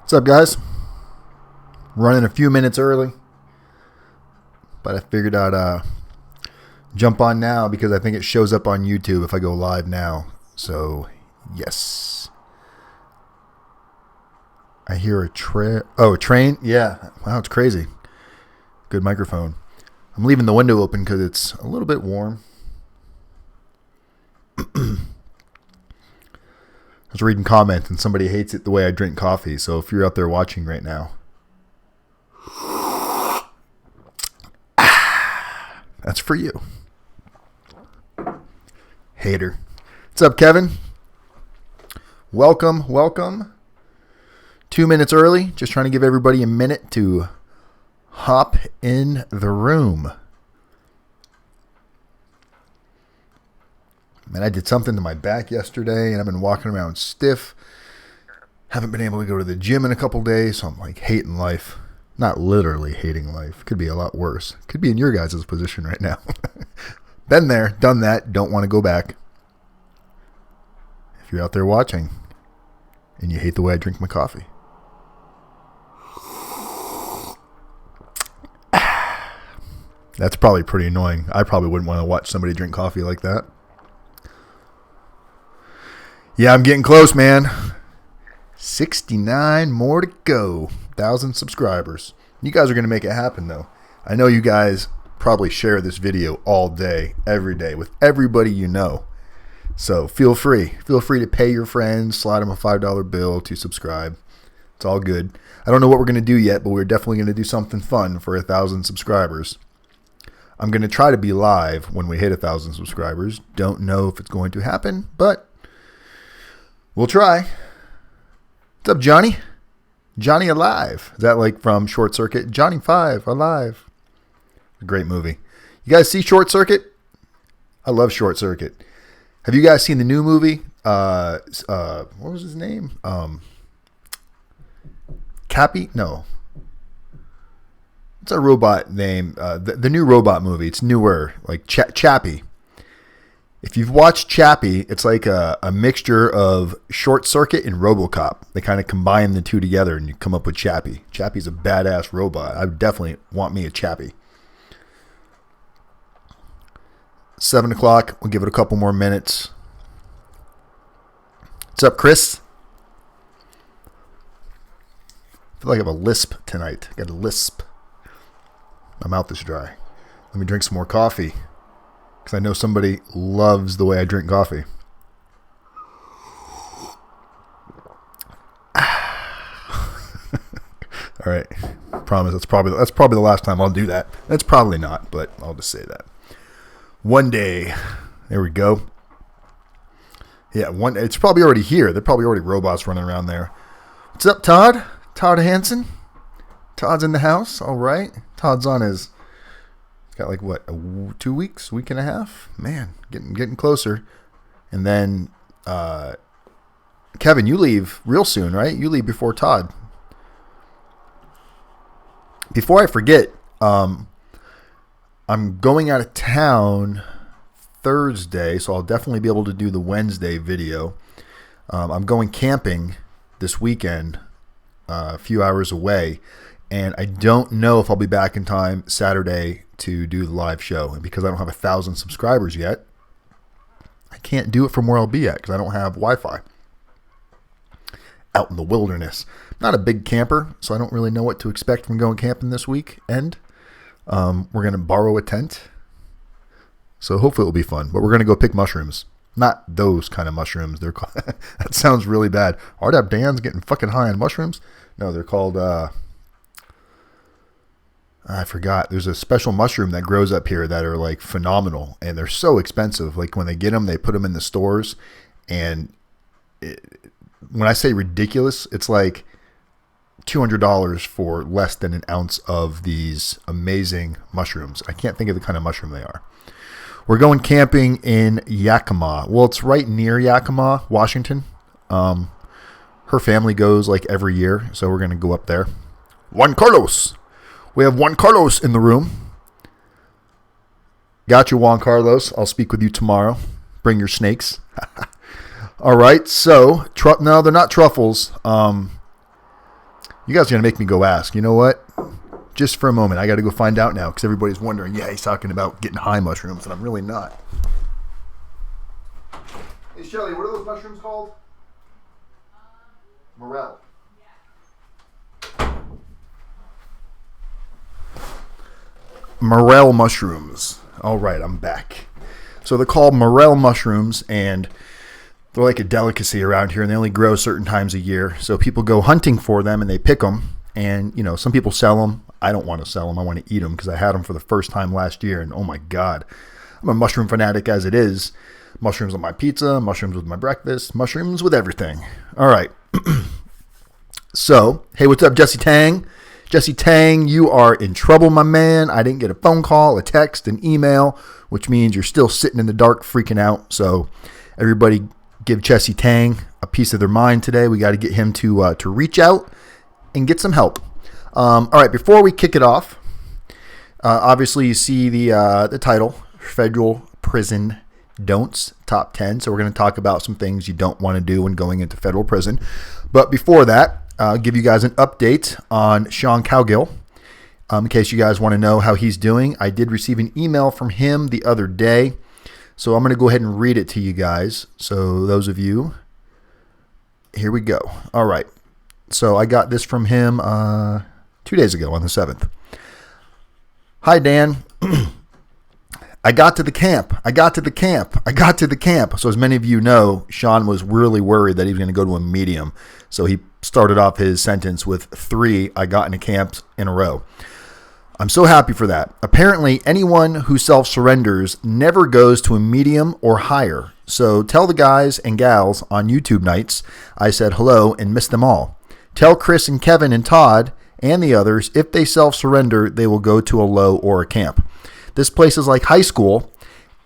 What's up, guys? Running a few minutes early, but I figured I'd jump on now because I think it shows up on YouTube if I go live now. So, yes. I hear a train? Yeah. Wow, it's crazy. Good microphone. I'm leaving the window open because it's a little bit warm. I was reading comments and somebody hates it the way I drink coffee. So if you're out there watching right now, that's for you. Hater. What's up, Kevin? Welcome. 2 minutes early. Just trying to give everybody a minute to hop in the room. Man, I did something to my back yesterday, and I've been walking around stiff. Haven't been able to go to the gym in a couple days, so I'm like hating life. Not literally hating life. Could be a lot worse. Could be in your guys' position right now. Been there, done that, don't want to go back. If you're out there watching, and you hate the way I drink my coffee. That's probably pretty annoying. I probably wouldn't want to watch somebody drink coffee like that. Yeah, I'm getting close, man. 69 more to go. 1,000 subscribers. You guys are going to make it happen, though. I know you guys probably share this video all day, every day, with everybody you know. So feel free. Feel free to pay your friends, slide them a $5 bill to subscribe. It's all good. I don't know what we're going to do yet, but we're definitely going to do something fun for 1,000 subscribers. I'm going to try to be live when we hit 1,000 subscribers. Don't know if it's going to happen, but we'll try. What's up, Johnny? Johnny Alive. Is that like from Short Circuit? Johnny 5 Alive. A great movie. You guys see Short Circuit? I love Short Circuit. Have you guys seen the new movie? What was his name? Cappy? No. It's a robot name. The new robot movie. It's newer. Like Chappie. If you've watched Chappie, it's like a mixture of Short Circuit and RoboCop. They kind of combine the two together and you come up with Chappie. Chappie's a badass robot. I definitely want me a Chappie. 7 o'clock. We'll give it a couple more minutes. What's up, Chris? I feel like I have a lisp tonight. I got a lisp. My mouth is dry. Let me drink some more coffee. Because I know somebody loves the way I drink coffee. All right. Promise that's probably the last time I'll do that. That's probably not, but I'll just say that. One day. There we go. Yeah, it's probably already here. They're probably already robots running around there. What's up, Todd? Todd Hansen? Todd's in the house. All right. Todd's on his... Got like what, 2 weeks, week and a half? Man, getting closer. And then, Kevin, you leave real soon, right? You leave before Todd. Before I forget, I'm going out of town Thursday, so I'll definitely be able to do the Wednesday video. I'm going camping this weekend, a few hours away. And I don't know if I'll be back in time Saturday to do the live show. And because I don't have 1,000 subscribers yet, I can't do it from where I'll be at because I don't have Wi-Fi. Out in the wilderness. I'm not a big camper, so I don't really know what to expect from going camping this weekend. We're going to borrow a tent. So hopefully it'll be fun. But we're going to go pick mushrooms. Not those kind of mushrooms. They're called that sounds really bad. RDAPdan's getting fucking high on mushrooms. No, they're called... I forgot. There's a special mushroom that grows up here that are like phenomenal, and they're so expensive. Like when they get them, they put them in the stores, and when I say ridiculous, it's like $200 for less than an ounce of these amazing mushrooms. I can't think of the kind of mushroom they are. We're going camping in Yakima. Well, it's right near Yakima, Washington. Her family goes like every year, so we're going to go up there. Juan Carlos. We have Juan Carlos in the room. Got you, Juan Carlos. I'll speak with you tomorrow. Bring your snakes. All right, so, no, they're not truffles. You guys are going to make me go ask. You know what? Just for a moment, I got to go find out now because everybody's wondering, yeah, he's talking about getting high mushrooms, and I'm really not. Hey, Shelly, what are those mushrooms called? Morel. Morel mushrooms. All right, I'm back. So they're called morel mushrooms, and they're like a delicacy around here, and they only grow certain times a year. So people go hunting for them, and they pick them. And, you know, some people sell them. I don't want to sell them. I want to eat them because I had them for the first time last year, and oh my God, I'm a mushroom fanatic as it is. Mushrooms on my pizza, mushrooms with my breakfast, mushrooms with everything. All right. So, hey, what's up, Jesse Tang? Jesse Tang, you are in trouble, my man. I didn't get a phone call, a text, an email, which means you're still sitting in the dark freaking out. So everybody give Jesse Tang a piece of their mind today. We got to get him to reach out and get some help. All right, before we kick it off, obviously you see the title, Federal Prison Don'ts, Top 10. So we're going to talk about some things you don't want to do when going into federal prison. But before that, I'll give you guys an update on Shaun Cowgill. In case you guys want to know how he's doing, I did receive an email from him the other day. So I'm going to go ahead and read it to you guys. So those of you, here we go. All right. So I got this from him 2 days ago on the 7th. Hi, Dan. I got to the camp. So as many of you know, Shaun was really worried that he was going to go to a medium. So he started off his sentence with 3 I got into camps in a row. I'm so happy for that. Apparently, anyone who self-surrenders never goes to a medium or higher. So tell the guys and gals on YouTube nights I said hello and missed them all. Tell Chris and Kevin and Todd and the others if they self-surrender, they will go to a low or a camp. This place is like high school,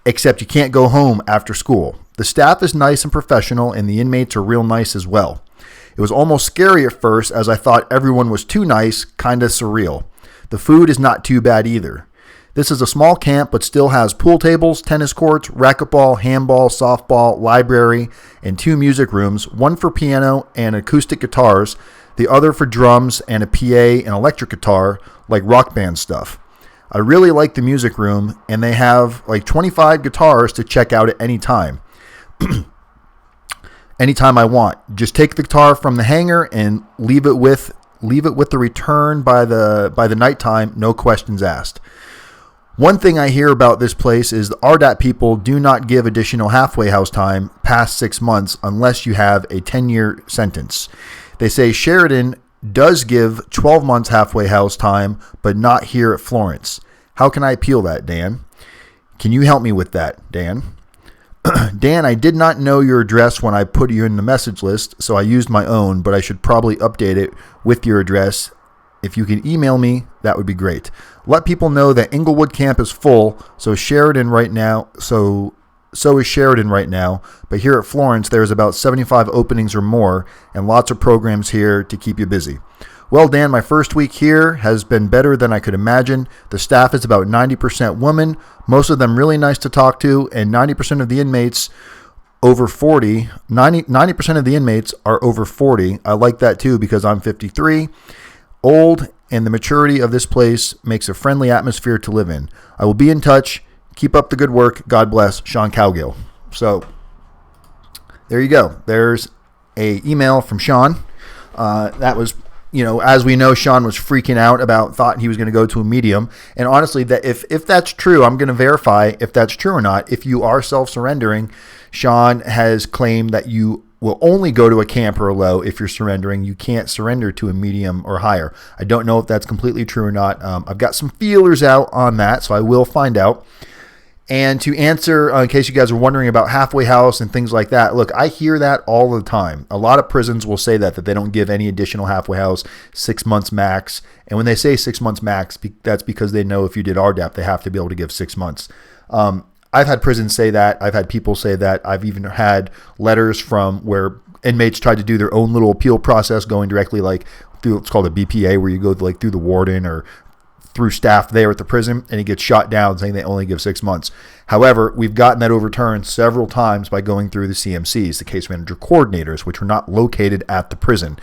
except you can't go home after school. The staff is nice and professional, and the inmates are real nice as well. It was almost scary at first as I thought everyone was too nice, kind of surreal. The food is not too bad either. This is a small camp, but still has pool tables, tennis courts, racquetball, handball, softball, library, and 2 music rooms, one for piano and acoustic guitars, the other for drums and a PA and electric guitar, like rock band stuff. I really like the music room, and they have like 25 guitars to check out at any time. Anytime I want. Just take the guitar from the hanger and leave it with the return by the nighttime, no questions asked. One thing I hear about this place is the RDAP people do not give additional halfway house time past 6 months unless you have a 10-year sentence. They say Sheridan does give 12 months halfway house time, but not here at Florence. How can I appeal that, Dan? Can you help me with that, Dan? Dan, I did not know your address when I put you in the message list, so I used my own, but I should probably update it with your address. If you can email me, that would be great. Let people know that Inglewood camp is full, so is Sheridan right now, but here at Florence, there's about 75 openings or more, and lots of programs here to keep you busy. Well, Dan, my first week here has been better than I could imagine. The staff is about 90% women, most of them really nice to talk to, and 90% of the inmates over 40. 90% of the inmates are over 40. I like that too because I'm 53, old, and the maturity of this place makes a friendly atmosphere to live in. I will be in touch. Keep up the good work. God bless, Shaun Cowgill. So there you go. There's a email from Shaun. That was, you know, as we know, Shaun was freaking out thought he was going to go to a medium. And honestly, that if that's true, I'm going to verify if that's true or not. If you are self-surrendering, Shaun has claimed that you will only go to a camp or a low if you're surrendering. You can't surrender to a medium or higher. I don't know if that's completely true or not. I've got some feelers out on that, so I will find out. And to answer, in case you guys are wondering about halfway house and things like that, look, I hear that all the time. A lot of prisons will say that they don't give any additional halfway house, 6 months max. And when they say 6 months max, that's because they know if you did RDAP, they have to be able to give 6 months. I've had prisons say that. I've had people say that. I've even had letters from where inmates tried to do their own little appeal process, going directly like through, it's called a BPA, where you go like through the warden or through staff there at the prison, and he gets shot down saying they only give 6 months. However, we've gotten that overturned several times by going through the CMCs, the case manager coordinators, which were not located at the prison.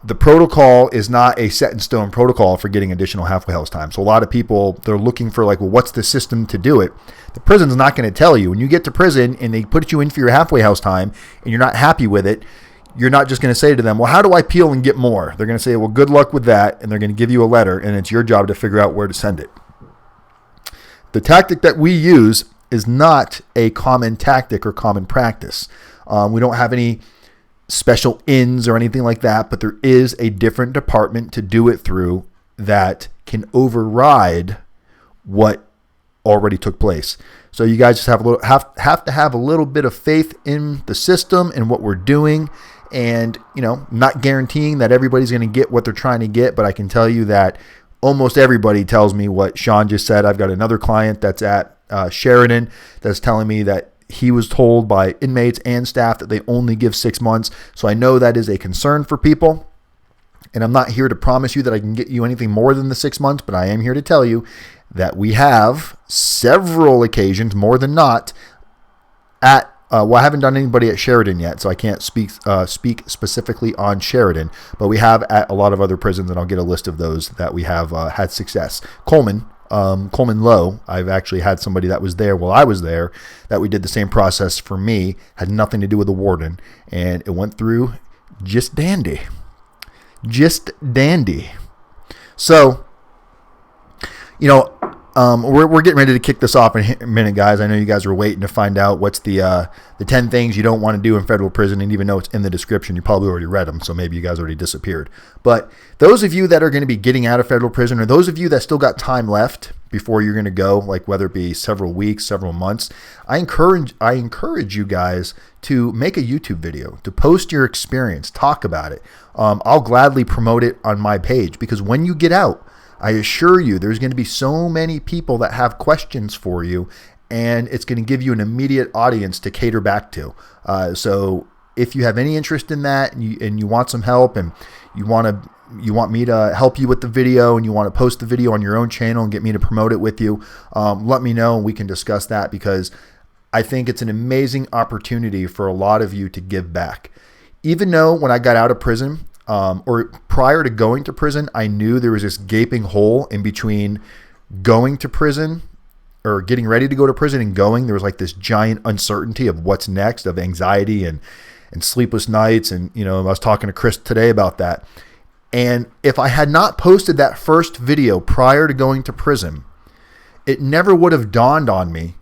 the protocol is not a set in stone protocol for getting additional halfway house time. So a lot of people, they're looking for like, well, what's the system to do it? The prison's not going to tell you. When you get to prison and they put you in for your halfway house time and you're not happy with it, you're not just going to say to them, well, how do I appeal and get more? They're going to say, well, good luck with that. And they're going to give you a letter, and it's your job to figure out where to send it. The tactic that we use is not a common tactic or common practice. We don't have any special ins or anything like that, but there is a different department to do it through that can override what already took place. So you guys just have to have a little bit of faith in the system and what we're doing, and not guaranteeing that everybody's going to get what they're trying to get, but I can tell you that almost everybody tells me what Shaun just said. I've got another client that's at Sheridan that's telling me that he was told by inmates and staff that they only give 6 months. So I know that is a concern for people. And I'm not here to promise you that I can get you anything more than the 6 months, but I am here to tell you that we have several occasions, more than not, at well, I haven't done anybody at Sheridan yet, so I can't speak specifically on Sheridan, but we have at a lot of other prisons, and I'll get a list of those that we have had success. Coleman Low, I've actually had somebody that was there while I was there that we did the same process for me, had nothing to do with the warden, and it went through just dandy. Just dandy. So, we're getting ready to kick this off in a minute, guys. I know you guys were waiting to find out what's the 10 things you don't want to do in federal prison, and even though it's in the description, you probably already read them, so maybe you guys already disappeared. But those of you that are going to be getting out of federal prison, or those of you that still got time left before you're going to go, like whether it be several weeks, several months, I encourage you guys to make a YouTube video, to post your experience, talk about it. I'll gladly promote it on my page, because when you get out, I assure you there's going to be so many people that have questions for you, and it's going to give you an immediate audience to cater back to. So if you have any interest in that, and you want some help, and you want me to help you with the video, and you want to post the video on your own channel and get me to promote it with you, let me know and we can discuss that, because I think it's an amazing opportunity for a lot of you to give back. Even though when I got out of prison, or prior to going to prison, I knew there was this gaping hole in between going to prison or getting ready to go to prison and going. There was like this giant uncertainty of what's next, of anxiety and sleepless nights. And, I was talking to Chris today about that. And if I had not posted that first video prior to going to prison, it never would have dawned on me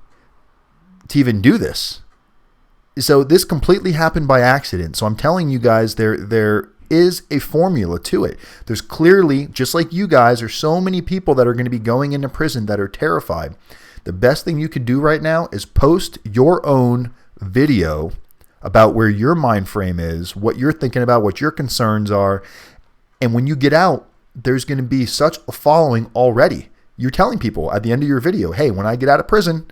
to even do this. So this completely happened by accident. So I'm telling you guys, there is a formula to it. There's clearly, just like you guys, there's so many people that are going to be going into prison that are terrified. The best thing you could do right now is post your own video about where your mind frame is, what you're thinking about, what your concerns are. And when you get out, there's going to be such a following already. You're telling people at the end of your video, hey, when I get out of prison,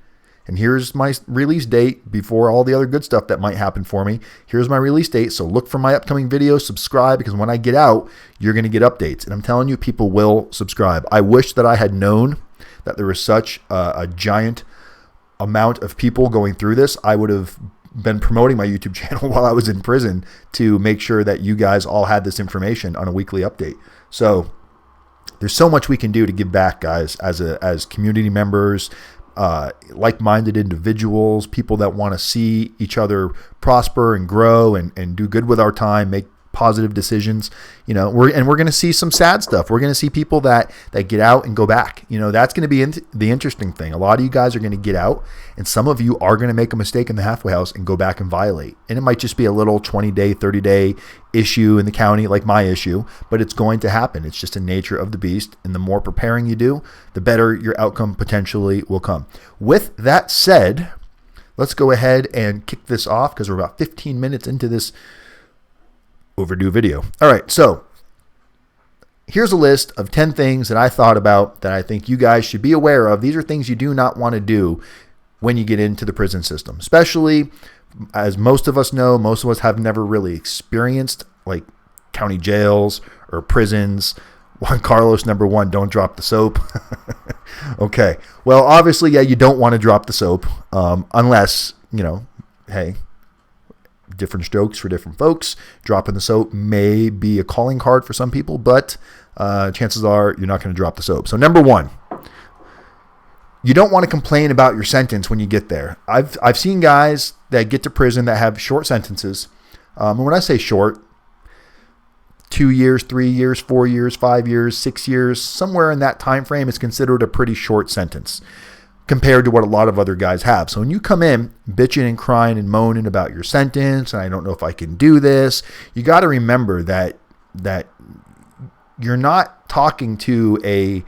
and here's my release date before all the other good stuff that might happen for me. Here's my release date. So look for my upcoming videos, subscribe, because when I get out, you're going to get updates. And I'm telling you, people will subscribe. I wish that I had known that there was such a giant amount of people going through this. I would have been promoting my YouTube channel while I was in prison to make sure that you guys all had this information on a weekly update. So there's so much we can do to give back, guys, as community members, like-minded individuals, people that want to see each other prosper and grow and do good with our time, make positive decisions. We're going to see some sad stuff. We're going to see people that get out and go back. That's going to be the interesting thing. A lot of you guys are going to get out, and some of you are going to make a mistake in the halfway house and go back and violate. And it might just be a little 20-day, 30-day issue in the county, like my issue, but it's going to happen. It's just the nature of the beast. And the more preparing you do, the better your outcome potentially will come. With that said, let's go ahead and kick this off, because we're about 15 minutes into this overdue video. All right, so here's a list of 10 things that I thought about that I think you guys should be aware of. These are things you do not want to do when you get into the prison system, especially as most of us know, most of us have never really experienced like county jails or prisons. Juan Carlos, #1, don't drop the soap. Okay, well, obviously, yeah, you don't want to drop the soap unless, hey, different strokes for different folks. Dropping the soap may be a calling card for some people, but chances are you're not going to drop the soap. So number one, you don't want to complain about your sentence when you get there. I've seen guys that get to prison that have short sentences. And when I say short, 2 years, 3 years, 4 years, 5 years, 6 years, somewhere in that time frame is considered a pretty short sentence compared to what a lot of other guys have. So when you come in bitching and crying and moaning about your sentence, and I don't know if I can do this, you got to remember that you're not talking to a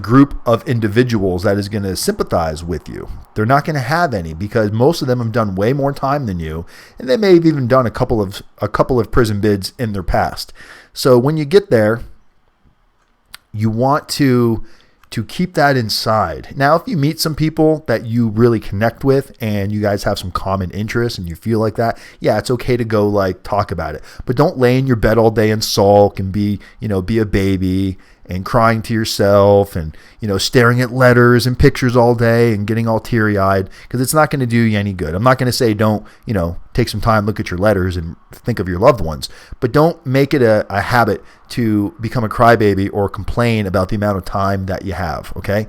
group of individuals that is going to sympathize with you. They're not going to have any, because most of them have done way more time than you, and they may have even done a couple of prison bids in their past. So when you get there, you want to keep that inside. Now, if you meet some people that you really connect with and you guys have some common interests and you feel like that, yeah, it's okay to go like talk about it. But don't lay in your bed all day and sulk and be a baby and crying to yourself and, staring at letters and pictures all day and getting all teary-eyed, because it's not going to do you any good. I'm not going to say don't, take some time, look at your letters and think of your loved ones, but don't make it a habit to become a crybaby or complain about the amount of time that you have, okay?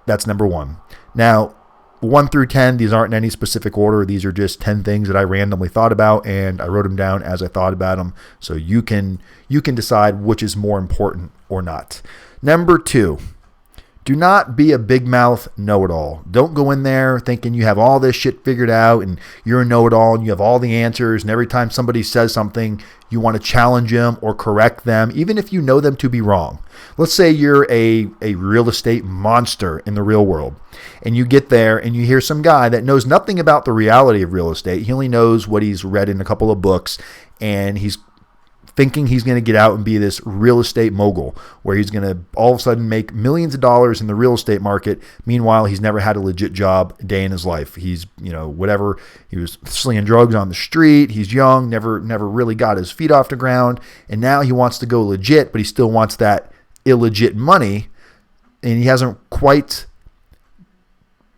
That's number one. Now, 1 through 10, these aren't in any specific order. These are just 10 things that I randomly thought about, and I wrote them down as I thought about them, so you can decide which is more important or not. Number 2, do not be a big mouth know-it-all. Don't go in there thinking you have all this shit figured out and you're a know-it-all and you have all the answers, and every time somebody says something, you want to challenge them or correct them, even if you know them to be wrong. Let's say you're a real estate monster in the real world, and you get there and you hear some guy that knows nothing about the reality of real estate. He only knows what he's read in a couple of books, and he's thinking he's going to get out and be this real estate mogul where he's going to all of a sudden make millions of dollars in the real estate market. Meanwhile, he's never had a legit job a day in his life. He's, whatever, he was slinging drugs on the street. He's young, never really got his feet off the ground. And now he wants to go legit, but he still wants that illegit money. And he hasn't quite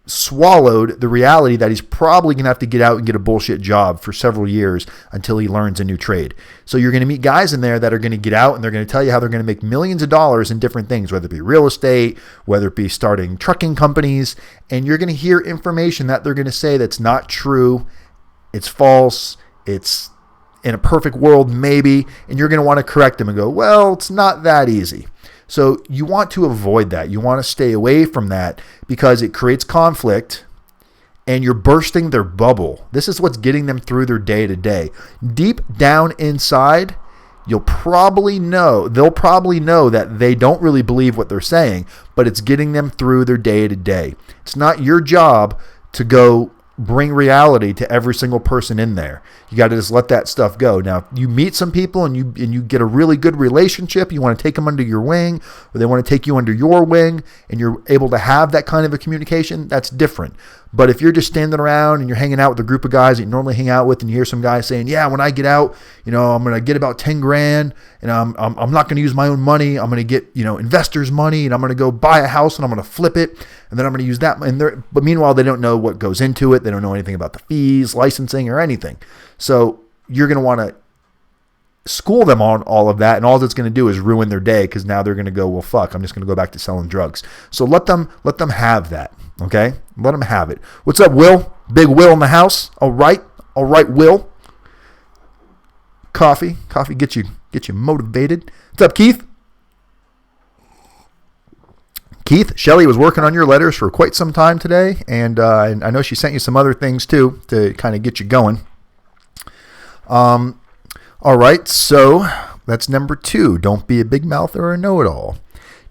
swallowed the reality that he's probably going to have to get out and get a bullshit job for several years until he learns a new trade. So you're going to meet guys in there that are going to get out and they're going to tell you how they're going to make millions of dollars in different things, whether it be real estate, whether it be starting trucking companies, and you're going to hear information that they're going to say that's not true, it's false, it's in a perfect world maybe, and you're going to want to correct them and go, well, it's not that easy. So you want to avoid that. You want to stay away from that because it creates conflict and you're bursting their bubble. This is what's getting them through their day to day. Deep down inside, they'll probably know that they don't really believe what they're saying, but it's getting them through their day to day. It's not your job to go bring reality to every single person in there. You got to just let that stuff go. Now, you meet some people and you get a really good relationship. You want to take them under your wing, or they want to take you under your wing, and you're able to have that kind of a communication. That's different. But if you're just standing around and you're hanging out with a group of guys that you normally hang out with, and you hear some guy saying, "Yeah, when I get out, I'm going to get about 10 grand, and I'm not going to use my own money. I'm going to get investors' money, and I'm going to go buy a house, and I'm going to flip it, and then I'm going to use that." But meanwhile, they don't know what goes into it. They don't know anything about the fees, licensing, or anything. So you're going to want to school them on all of that, and all that's going to do is ruin their day, because now they're going to go, well, fuck, I'm just going to go back to selling drugs. So let them have that, okay? Let them have it. What's up, Will? Big Will in the house. All right, Will. Coffee get you motivated. What's up, Keith? Keith, Shelly was working on your letters for quite some time today, and I know she sent you some other things too to kind of get you going. All right, so that's number 2. Don't be a big mouth or a know-it-all.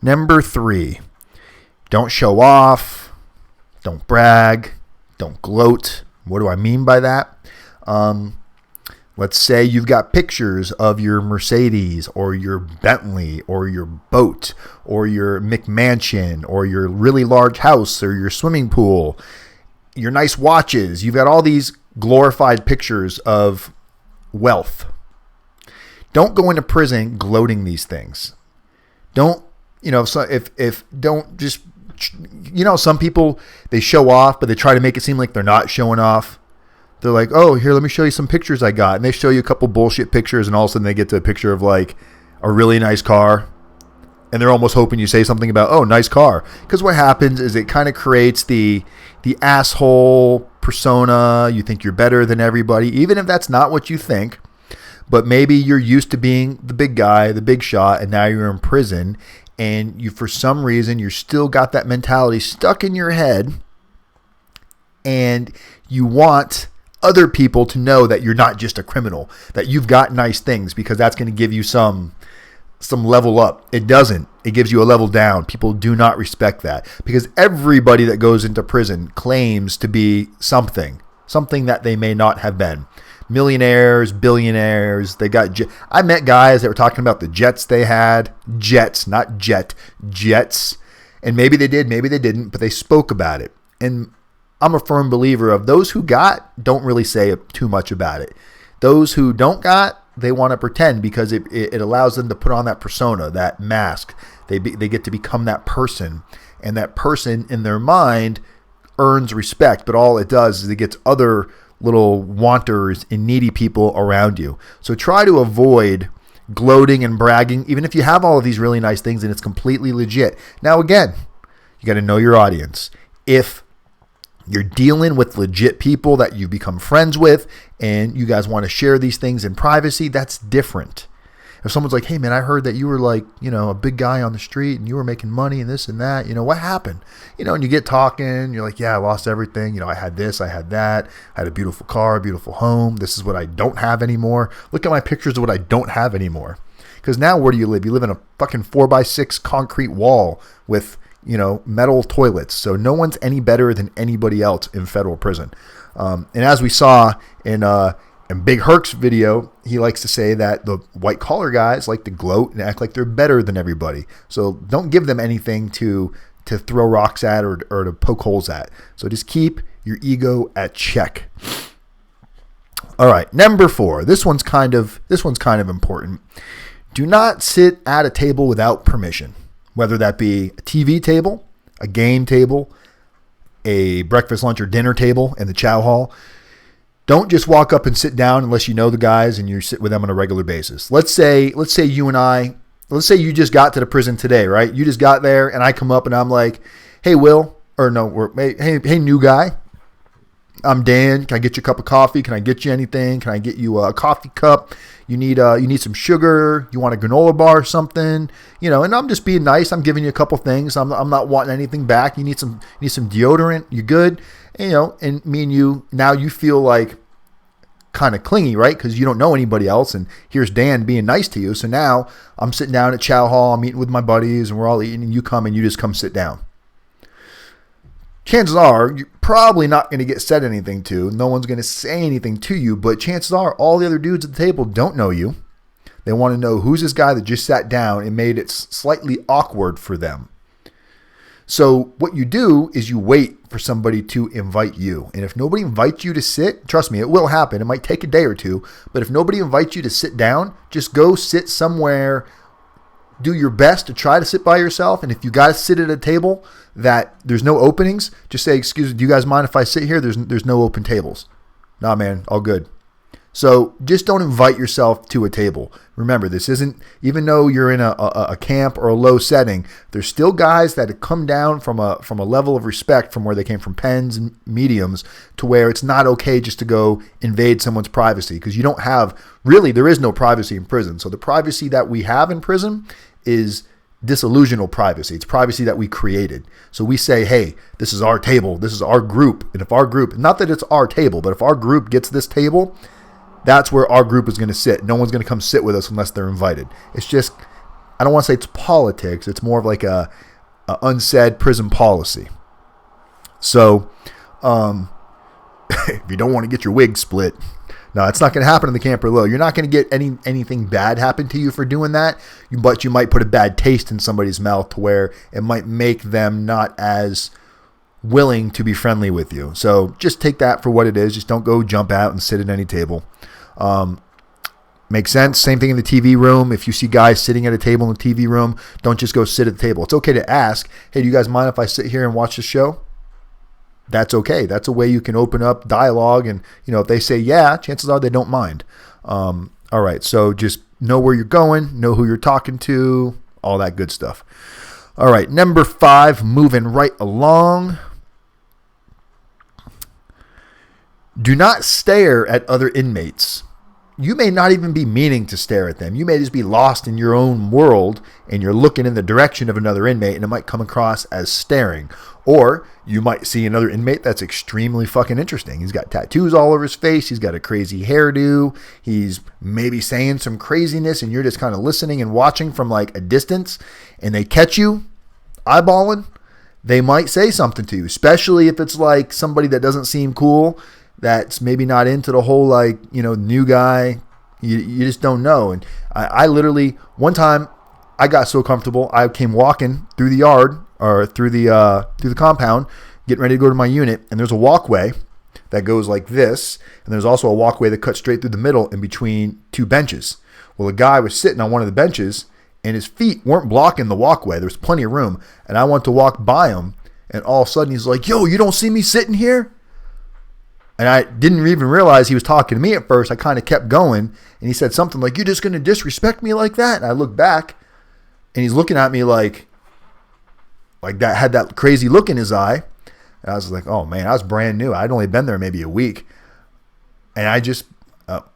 Number 3, don't show off, don't brag, don't gloat. What do I mean by that? Let's say you've got pictures of your Mercedes or your Bentley or your boat or your McMansion or your really large house or your swimming pool, your nice watches. You've got all these glorified pictures of wealth. Don't go into prison gloating these things. Don't, don't just, some people, they show off, but they try to make it seem like they're not showing off. They're like, oh, here, let me show you some pictures I got. And they show you a couple bullshit pictures, and all of a sudden they get to a picture of like a really nice car. And they're almost hoping you say something about, oh, nice car. Because what happens is it kind of creates the asshole persona. You think you're better than everybody, even if that's not what you think. But maybe you're used to being the big guy, the big shot, and now you're in prison. And you, for some reason, you're still got that mentality stuck in your head. And you want other people to know that you're not just a criminal, that you've got nice things, because that's going to give you some level up. It doesn't. It gives you a level down. People do not respect that, because everybody that goes into prison claims to be something that they may not have been. Millionaires, billionaires. They got. I met guys that were talking about the jets they had. Jets, not jets. And maybe they did, maybe they didn't, but they spoke about it. And I'm a firm believer of those who got don't really say too much about it. Those who don't got, they want to pretend, because it allows them to put on that persona, that mask. They get to become that person, and that person in their mind earns respect. But all it does is it gets other little wanters and needy people around you. So try to avoid gloating and bragging, even if you have all of these really nice things and it's completely legit. Now, again, you got to know your audience. If you're dealing with legit people that you've become friends with and you guys want to share these things in privacy, that's different. If someone's like, hey man, I heard that you were like, a big guy on the street and you were making money and this and that, what happened? And you get talking, you're like, yeah, I lost everything. I had this, I had that. I had a beautiful car, a beautiful home. This is what I don't have anymore. Look at my pictures of what I don't have anymore. Because now where do you live? You live in a fucking 4x6 concrete wall with metal toilets. So no one's any better than anybody else in federal prison. And as we saw in Big Herc's video, he likes to say that the white collar guys like to gloat and act like they're better than everybody. So don't give them anything to throw rocks at or to poke holes at. So just keep your ego at check. All right, number 4. This one's kind of important. Do not sit at a table without permission. Whether that be a TV table, a game table, a breakfast, lunch, or dinner table in the chow hall. Don't just walk up and sit down unless you know the guys and you sit with them on a regular basis. Let's say you and I, let's say you just got to the prison today, right? You just got there and I come up and I'm like, hey, Will, or no, hey, new guy. I'm Dan. Can I get you a cup of coffee? Can I get you anything? Can I get you a coffee cup? You need some sugar. You want a granola bar or something? And I'm just being nice. I'm giving you a couple things. I'm not wanting anything back. You need some deodorant. You good? And me and you, now you feel like kind of clingy, right? Because you don't know anybody else. And here's Dan being nice to you. So now I'm sitting down at chow hall. I'm eating with my buddies and we're all eating and you come and you just come sit down. Chances are you're probably not going to get said anything to. No one's going to say anything to you, but chances are all the other dudes at the table don't know you. They want to know who's this guy that just sat down and made it slightly awkward for them. So what you do is you wait for somebody to invite you. And if nobody invites you to sit, trust me, it will happen. It might take a day or two, but if nobody invites you to sit down, just go sit somewhere. Do your best to try to sit by yourself. And if you got to sit at a table that there's no openings, just say, excuse me, do you guys mind if I sit here? There's no open tables. Nah, man, all good. So just don't invite yourself to a table. Remember, this isn't, even though you're in a camp or a low setting, there's still guys that have come down from a level of respect from where they came from pens and mediums to where it's not okay just to go invade someone's privacy, because you don't have, really, there is no privacy in prison. So the privacy that we have in prison is disillusional privacy. It's privacy that we created. So we say, hey, this is our table. This is our group. And if our group, not that it's our table, but if our group gets this table, that's where our group is going to sit. No one's going to come sit with us unless they're invited. It's just, I don't want to say it's politics. It's more of like a unsaid prison policy. So if you don't want to get your wig split, no, it's not going to happen in the camp or low. You're not going to get anything bad happen to you for doing that, but you might put a bad taste in somebody's mouth to where it might make them not as willing to be friendly with you. So just take that for what it is. Just don't go jump out and sit at any table. Makes sense. Same thing in the TV room. If you see guys sitting at a table in the TV room, don't just go sit at the table. It's okay to ask, hey, do you guys mind if I sit here and watch the show? that's okay. That's a way you can open up dialogue. And, if they say yeah, chances are they don't mind. All right. So just know where you're going, know who you're talking to, all that good stuff. All right. Number 5, moving right along. Do not stare at other inmates. You may not even be meaning to stare at them. You may just be lost in your own world and you're looking in the direction of another inmate and it might come across as staring. Or you might see another inmate that's extremely fucking interesting. He's got tattoos all over his face. He's got a crazy hairdo. He's maybe saying some craziness and you're just kind of listening and watching from like a distance, and they catch you eyeballing. They might say something to you, especially if it's like somebody that doesn't seem cool, that's maybe not into the whole new guy. You just don't know. And I literally, one time I got so comfortable, I came walking through the yard or through the compound, getting ready to go to my unit, and there's a walkway that goes like this, and there's also a walkway that cuts straight through the middle in between 2 benches. Well, a guy was sitting on one of the benches and his feet weren't blocking the walkway. There was plenty of room, and I went to walk by him, and all of a sudden he's like, "Yo, you don't see me sitting here?" And I didn't even realize he was talking to me at first. I kind of kept going, and he said something like, "You're just going to disrespect me like that?" And I looked back, and he's looking at me like that, had that crazy look in his eye. And I was like, oh, man, I was brand new. I'd only been there maybe a week. And I just,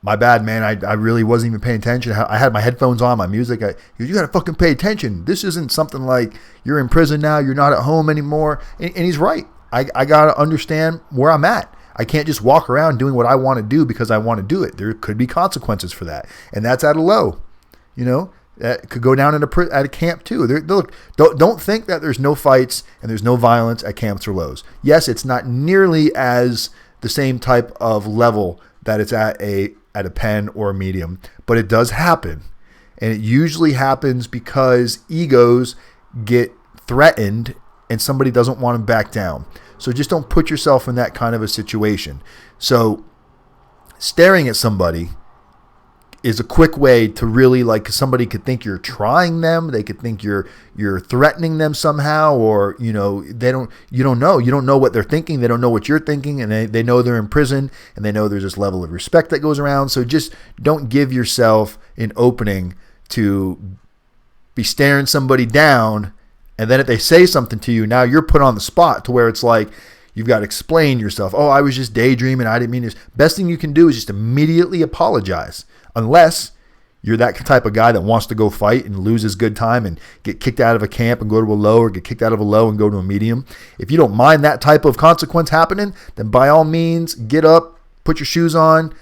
my bad, man. I really wasn't even paying attention. I had my headphones on, my music. He goes, "You got to fucking pay attention. This isn't something like you're in prison now. You're not at home anymore." And he's right. I got to understand where I'm at. I can't just walk around doing what I want to do because I want to do it. There could be consequences for that. And that's at a low, that could go down at a camp too. Look, don't think that there's no fights and there's no violence at camps or lows. Yes, it's not nearly as the same type of level that it's at a pen or a medium, but it does happen. And it usually happens because egos get threatened and somebody doesn't want to back down. So just don't put yourself in that kind of a situation. So staring at somebody is a quick way to really, like, somebody could think you're trying them. They could think you're threatening them somehow, or, you don't know what they're thinking. They don't know what you're thinking, and they know they're in prison, and they know there's this level of respect that goes around. So just don't give yourself an opening to be staring somebody down. And then if they say something to you, now you're put on the spot to where it's like, you've got to explain yourself. "Oh, I was just daydreaming. I didn't mean this." Best thing you can do is just immediately apologize. Unless you're that type of guy that wants to go fight and lose his good time and get kicked out of a camp and go to a low, or get kicked out of a low and go to a medium. If you don't mind that type of consequence happening, then by all means, get up, put your shoes on,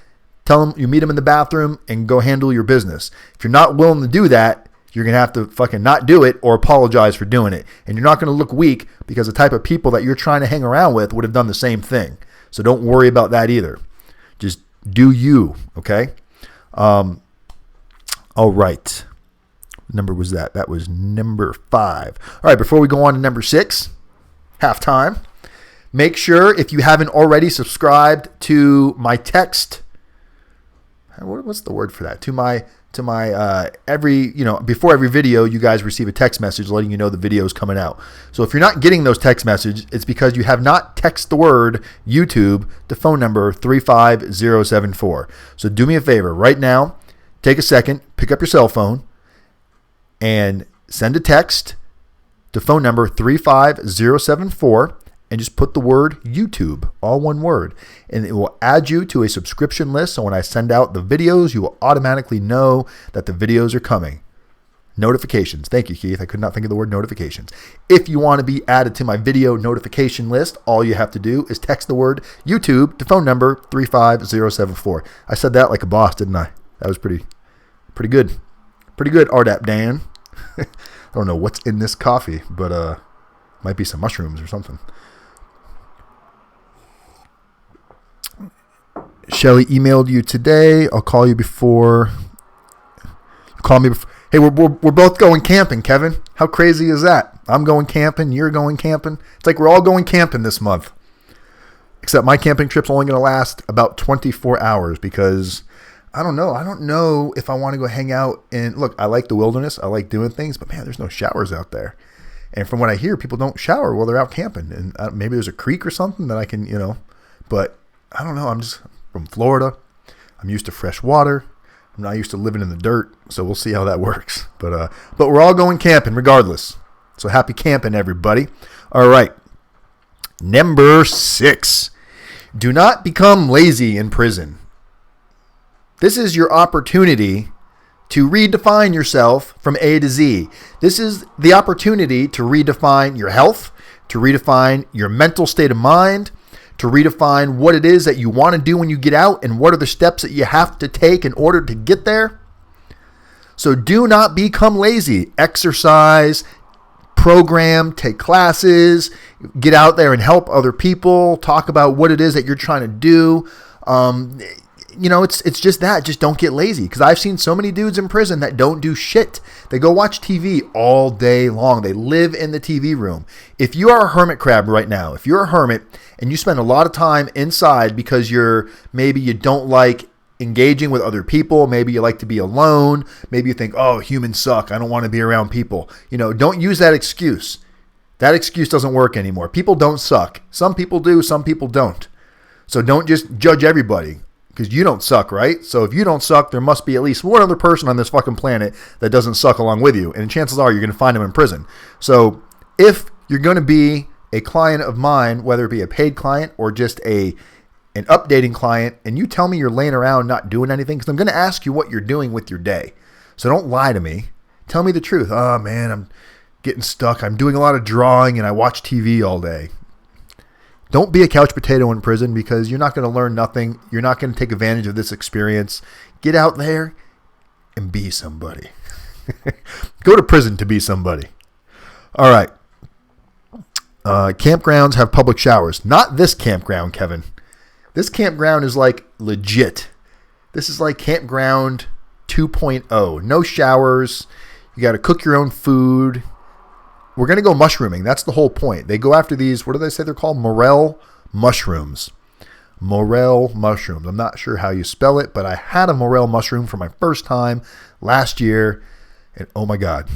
tell them you meet them in the bathroom, and go handle your business. If you're not willing to do that, you're going to have to fucking not do it or apologize for doing it. And you're not going to look weak because the type of people that you're trying to hang around with would have done the same thing. So don't worry about that either. Just do you, okay? All right. What number was that? That was number 5. All right, before we go on to number 6, halftime, make sure, if you haven't already, subscribed to my text. What's the word for that? To my before every video, you guys receive a text message letting you know the video is coming out. So if you're not getting those text messages, it's because you have not texted the word YouTube to phone number 35074. So do me a favor right now, take a second, pick up your cell phone, and send a text to phone number 35074. And just put the word YouTube, all one word, and it will add you to a subscription list. So when I send out the videos, you will automatically know that the videos are coming. Notifications. Thank you, Keith. I could not think of the word notifications. If you want to be added to my video notification list, all you have to do is text the word YouTube to phone number 35074. I said that like a boss, didn't I? That was pretty good. Pretty good, rdapdan. I don't know what's in this coffee, but might be some mushrooms or something. Shelly emailed you today. I'll call you before. Call me before. Hey, we're both going camping, Kevin. How crazy is that? I'm going camping. You're going camping. It's like we're all going camping this month. Except my camping trip's only going to last about 24 hours because I don't know. I don't know if I want to go hang out in. Look, I like the wilderness. I like doing things, but man, there's no showers out there. And from what I hear, people don't shower while they're out camping. And maybe there's a creek or something that I can, but I don't know. I'm just from Florida. I'm used to fresh water. I'm not used to living in the dirt. So we'll see how that works. But we're all going camping regardless. So happy camping, everybody. All right. Number 6. Do not become lazy in prison. This is your opportunity to redefine yourself from A to Z. This is the opportunity to redefine your health, to redefine your mental state of mind, to redefine what it is that you want to do when you get out and what are the steps that you have to take in order to get there. So do not become lazy. Exercise, program, take classes, get out there and help other people, talk about what it is that you're trying to do. It's just that. Just don't get lazy. Because I've seen so many dudes in prison that don't do shit. They go watch TV all day long. They live in the TV room. If you are a hermit crab right now, if you're a hermit and you spend a lot of time inside because maybe you don't like engaging with other people, maybe you like to be alone, maybe you think, oh, humans suck, I don't want to be around people. Don't use that excuse. That excuse doesn't work anymore. People don't suck. Some people do, some people don't. So don't just judge everybody. Because you don't suck, right? So if you don't suck, there must be at least one other person on this fucking planet that doesn't suck along with you. And chances are you're going to find them in prison. So if you're going to be a client of mine, whether it be a paid client or just an updating client, and you tell me you're laying around not doing anything, because I'm going to ask you what you're doing with your day. So don't lie to me. Tell me the truth. Oh, man, I'm getting stuck. I'm doing a lot of drawing and I watch TV all day. Don't be a couch potato in prison, because you're not going to learn nothing. You're not going to take advantage of this experience. Get out there and be somebody. Go to prison to be somebody. All right. Campgrounds have public showers. Not this campground, Kevin. This campground is like legit. This is like campground 2.0. No showers. You got to cook your own food. We're going to go mushrooming. That's the whole point. They go after these, what do they say they're called? Morel mushrooms. Morel mushrooms. I'm not sure how you spell it, but I had a morel mushroom for my first time last year. And oh my God,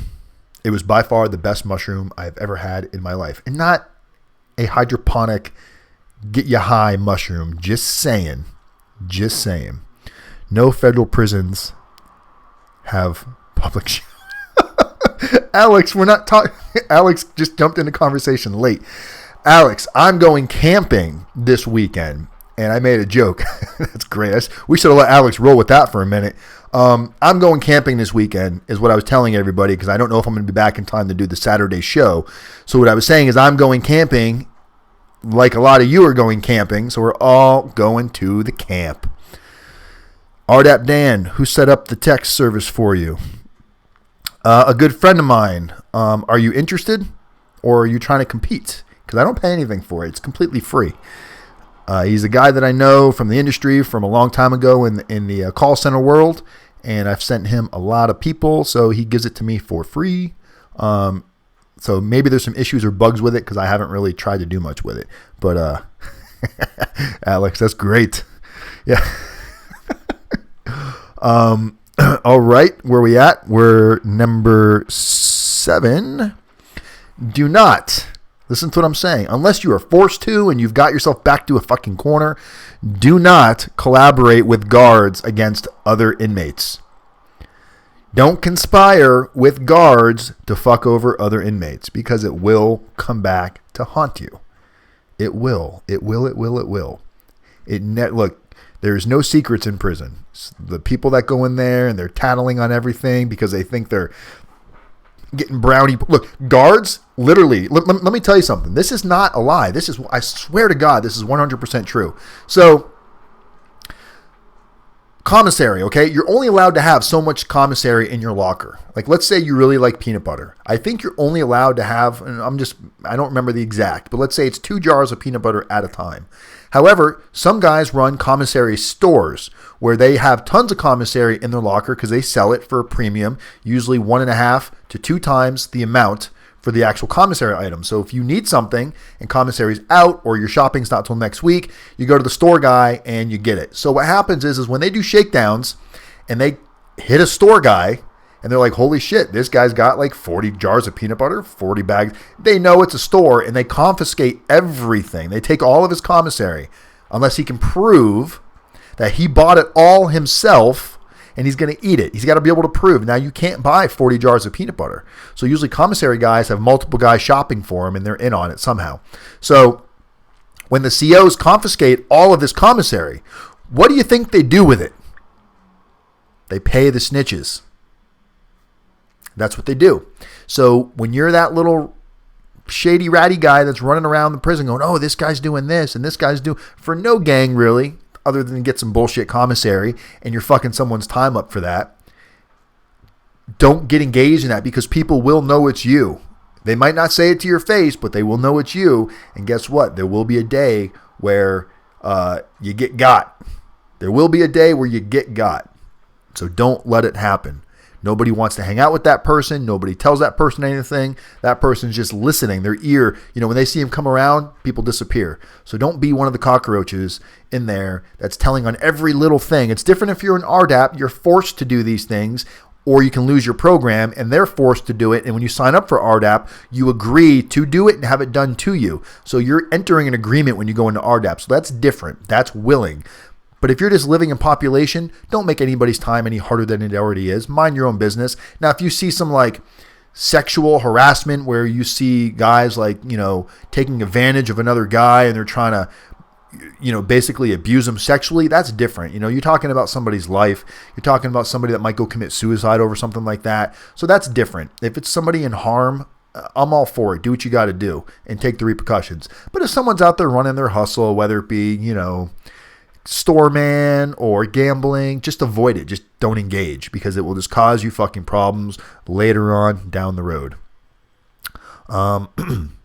it was by far the best mushroom I've ever had in my life. And not a hydroponic, get you high mushroom. Just saying. Just saying. No federal prisons have public showers. Alex, we're not talking. Alex just jumped into conversation late. Alex, I'm going camping this weekend, and I made a joke. That's great. We should have let Alex roll with that for a minute. I'm going camping this weekend is what I was telling everybody, because I don't know if I'm going to be back in time to do the Saturday show. So what I was saying is I'm going camping like a lot of you are going camping, so we're all going to the camp. RDAPdan, who set up the text service for you? A good friend of mine. Are you interested, or are you trying to compete? Because I don't pay anything for it. It's completely free. He's a guy that I know from the industry from a long time ago in the call center world, and I've sent him a lot of people, so he gives it to me for free. So maybe there's some issues or bugs with it, because I haven't really tried to do much with it. But Alex, that's great. Yeah. All right, where we at? We're number 7. Do not, listen to what I'm saying, unless you are forced to and you've got yourself back to a fucking corner, do not collaborate with guards against other inmates. Don't conspire with guards to fuck over other inmates, because it will come back to haunt you. It will. Look, there's no secrets in prison. The people that go in there and they're tattling on everything because they think they're getting brownie. Look, guards, literally, let me tell you something. This is not a lie. I swear to God, this is 100% true. So, commissary, okay? You're only allowed to have so much commissary in your locker. Like, let's say you really like peanut butter. I think you're only allowed to have, and I don't remember the exact, but let's say it's 2 jars of peanut butter at a time. However, some guys run commissary stores where they have tons of commissary in their locker because they sell it for a premium, usually 1.5 to 2 times the amount for the actual commissary item. So if you need something and commissary's out, or your shopping's not till next week, you go to the store guy and you get it. So what happens is when they do shakedowns and they hit a store guy And they're like, holy shit, this guy's got like 40 jars of peanut butter, 40 bags. They know it's a store, and they confiscate everything. They take all of his commissary unless he can prove that he bought it all himself and he's going to eat it. He's got to be able to prove. Now, you can't buy 40 jars of peanut butter. So usually commissary guys have multiple guys shopping for him, and they're in on it somehow. So when the COs confiscate all of this commissary, what do you think they do with it? They pay the snitches. That's what they do. So when you're that little shady ratty guy that's running around the prison going, oh, this guy's doing this and this guy's doing, for no gang really, other than get some bullshit commissary, and you're fucking someone's time up for that, don't get engaged in that, because people will know it's you. They might not say it to your face, but they will know it's you. And guess what? There will be a day where you get got. There will be a day where you get got. So don't let it happen. Nobody wants to hang out with that person. Nobody tells that person anything. That person's just listening. Their ear, when they see him come around, people disappear. So don't be one of the cockroaches in there that's telling on every little thing. It's different if you're an RDAP. You're forced to do these things, or you can lose your program and they're forced to do it. And when you sign up for RDAP, you agree to do it and have it done to you. So you're entering an agreement when you go into RDAP. So that's different. That's willing. But if you're just living in population, don't make anybody's time any harder than it already is. Mind your own business. Now, if you see some like sexual harassment where you see guys like, taking advantage of another guy and they're trying to, basically abuse them sexually, that's different. You're talking about somebody's life. You're talking about somebody that might go commit suicide over something like that. So that's different. If it's somebody in harm, I'm all for it. Do what you got to do and take the repercussions. But if someone's out there running their hustle, whether it be, store man or gambling, just avoid it. Just don't engage, because it will just cause you fucking problems later on down the road.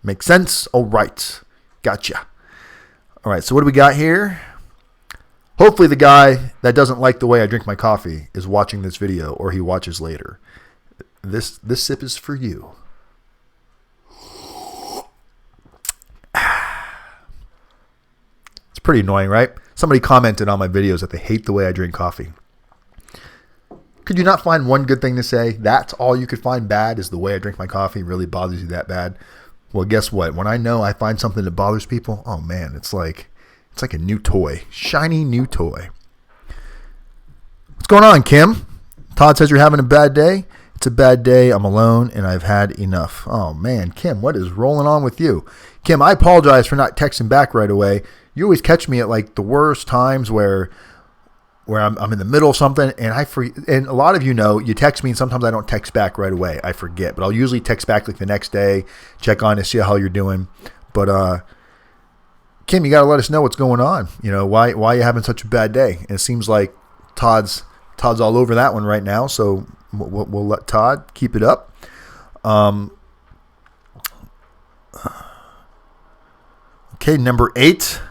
Makes sense? All right. Gotcha. All right. So what do we got here? Hopefully the guy that doesn't like the way I drink my coffee is watching this video, or he watches later. This sip is for you. It's pretty annoying, right? Somebody commented on my videos that they hate the way I drink coffee. Could you not find one good thing to say? That's all you could find bad, is the way I drink my coffee really bothers you that bad? Well, guess what? When I find something that bothers people, oh man, it's like a new toy. Shiny new toy. What's going on, Kim? Todd says you're having a bad day. It's a bad day. I'm alone and I've had enough. Oh man, Kim, what is rolling on with you? Kim, I apologize for not texting back right away. You always catch me at like the worst times where I'm in the middle of something and and a lot of you text me and sometimes I don't text back right away. I forget, but I'll usually text back like the next day, check on to see how you're doing. But Kim, you got to let us know what's going on. Why you having such a bad day? And it seems like Todd's all over that one right now. So we'll let Todd keep it up. Okay, number 8.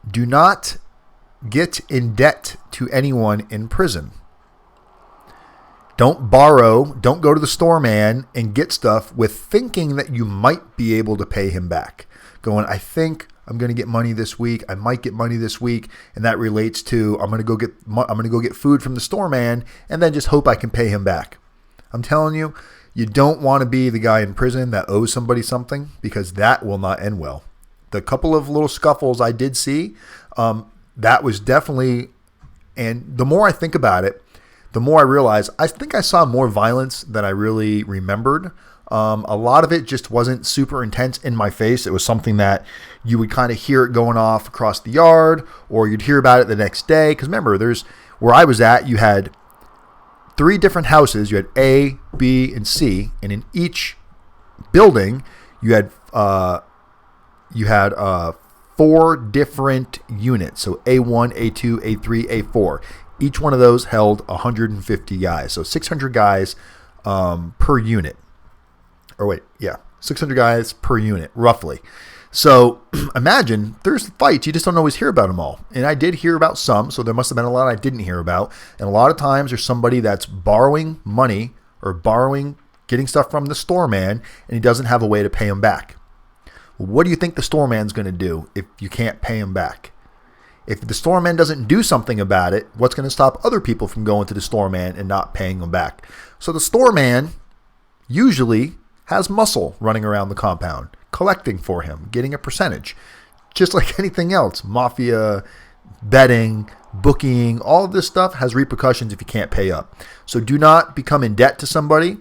Do not get in debt to anyone in prison. Don't borrow. Don't go to the store man and get stuff with thinking that you might be able to pay him back. Going, I think I'm going to get money this week. I might get money this week, and that relates to I'm going to go get food from the store man, and then just hope I can pay him back. I'm telling you, you don't want to be the guy in prison that owes somebody something, because that will not end well. The couple of little scuffles I did see, that was definitely, and the more I think about it, the more I realize I think I saw more violence than I really remembered. A lot of it just wasn't super intense in my face. It was something that you would kind of hear it going off across the yard, or you'd hear about it the next day. Because remember, where I was at, you had 3 different houses. You had A, B, and C, and in each building, you had 4 different units. So A1, A2, A3, A4. Each one of those held 150 guys. So 600 guys per unit. 600 guys per unit, roughly. So imagine there's fights. You just don't always hear about them all. And I did hear about some, so there must have been a lot I didn't hear about. And a lot of times there's somebody that's borrowing money or getting stuff from the store man, and he doesn't have a way to pay him back. What do you think the store man's going to do if you can't pay him back? If the store man doesn't do something about it, what's going to stop other people from going to the store man and not paying them back? So the store man usually has muscle running around the compound, collecting for him, getting a percentage. Just like anything else, mafia, betting, booking, all of this stuff has repercussions if you can't pay up. So do not become in debt to somebody,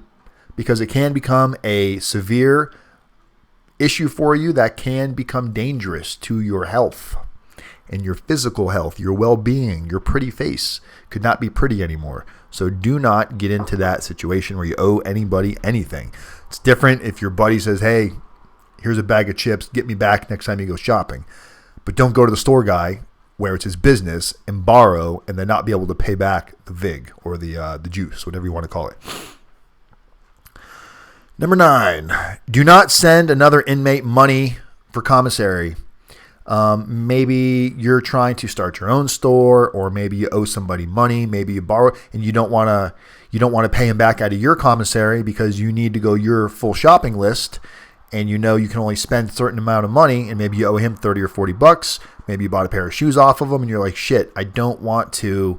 because it can become a severe issue for you that can become dangerous to your health and your physical health, your well-being. Your pretty face could not be pretty anymore. So do not get into that situation where you owe anybody anything. It's different if your buddy says, hey, here's a bag of chips, get me back next time you go shopping. But don't go to the store guy where it's his business and borrow and then not be able to pay back the vig or the juice, whatever you want to call it. Number 9, do not send another inmate money for commissary. Maybe you're trying to start your own store, or maybe you owe somebody money. Maybe you borrow and you don't want to pay him back out of your commissary because you need to go your full shopping list, and you know you can only spend a certain amount of money, and maybe you owe him 30 or 40 bucks. Maybe you bought a pair of shoes off of him, and you're like, shit, I don't want to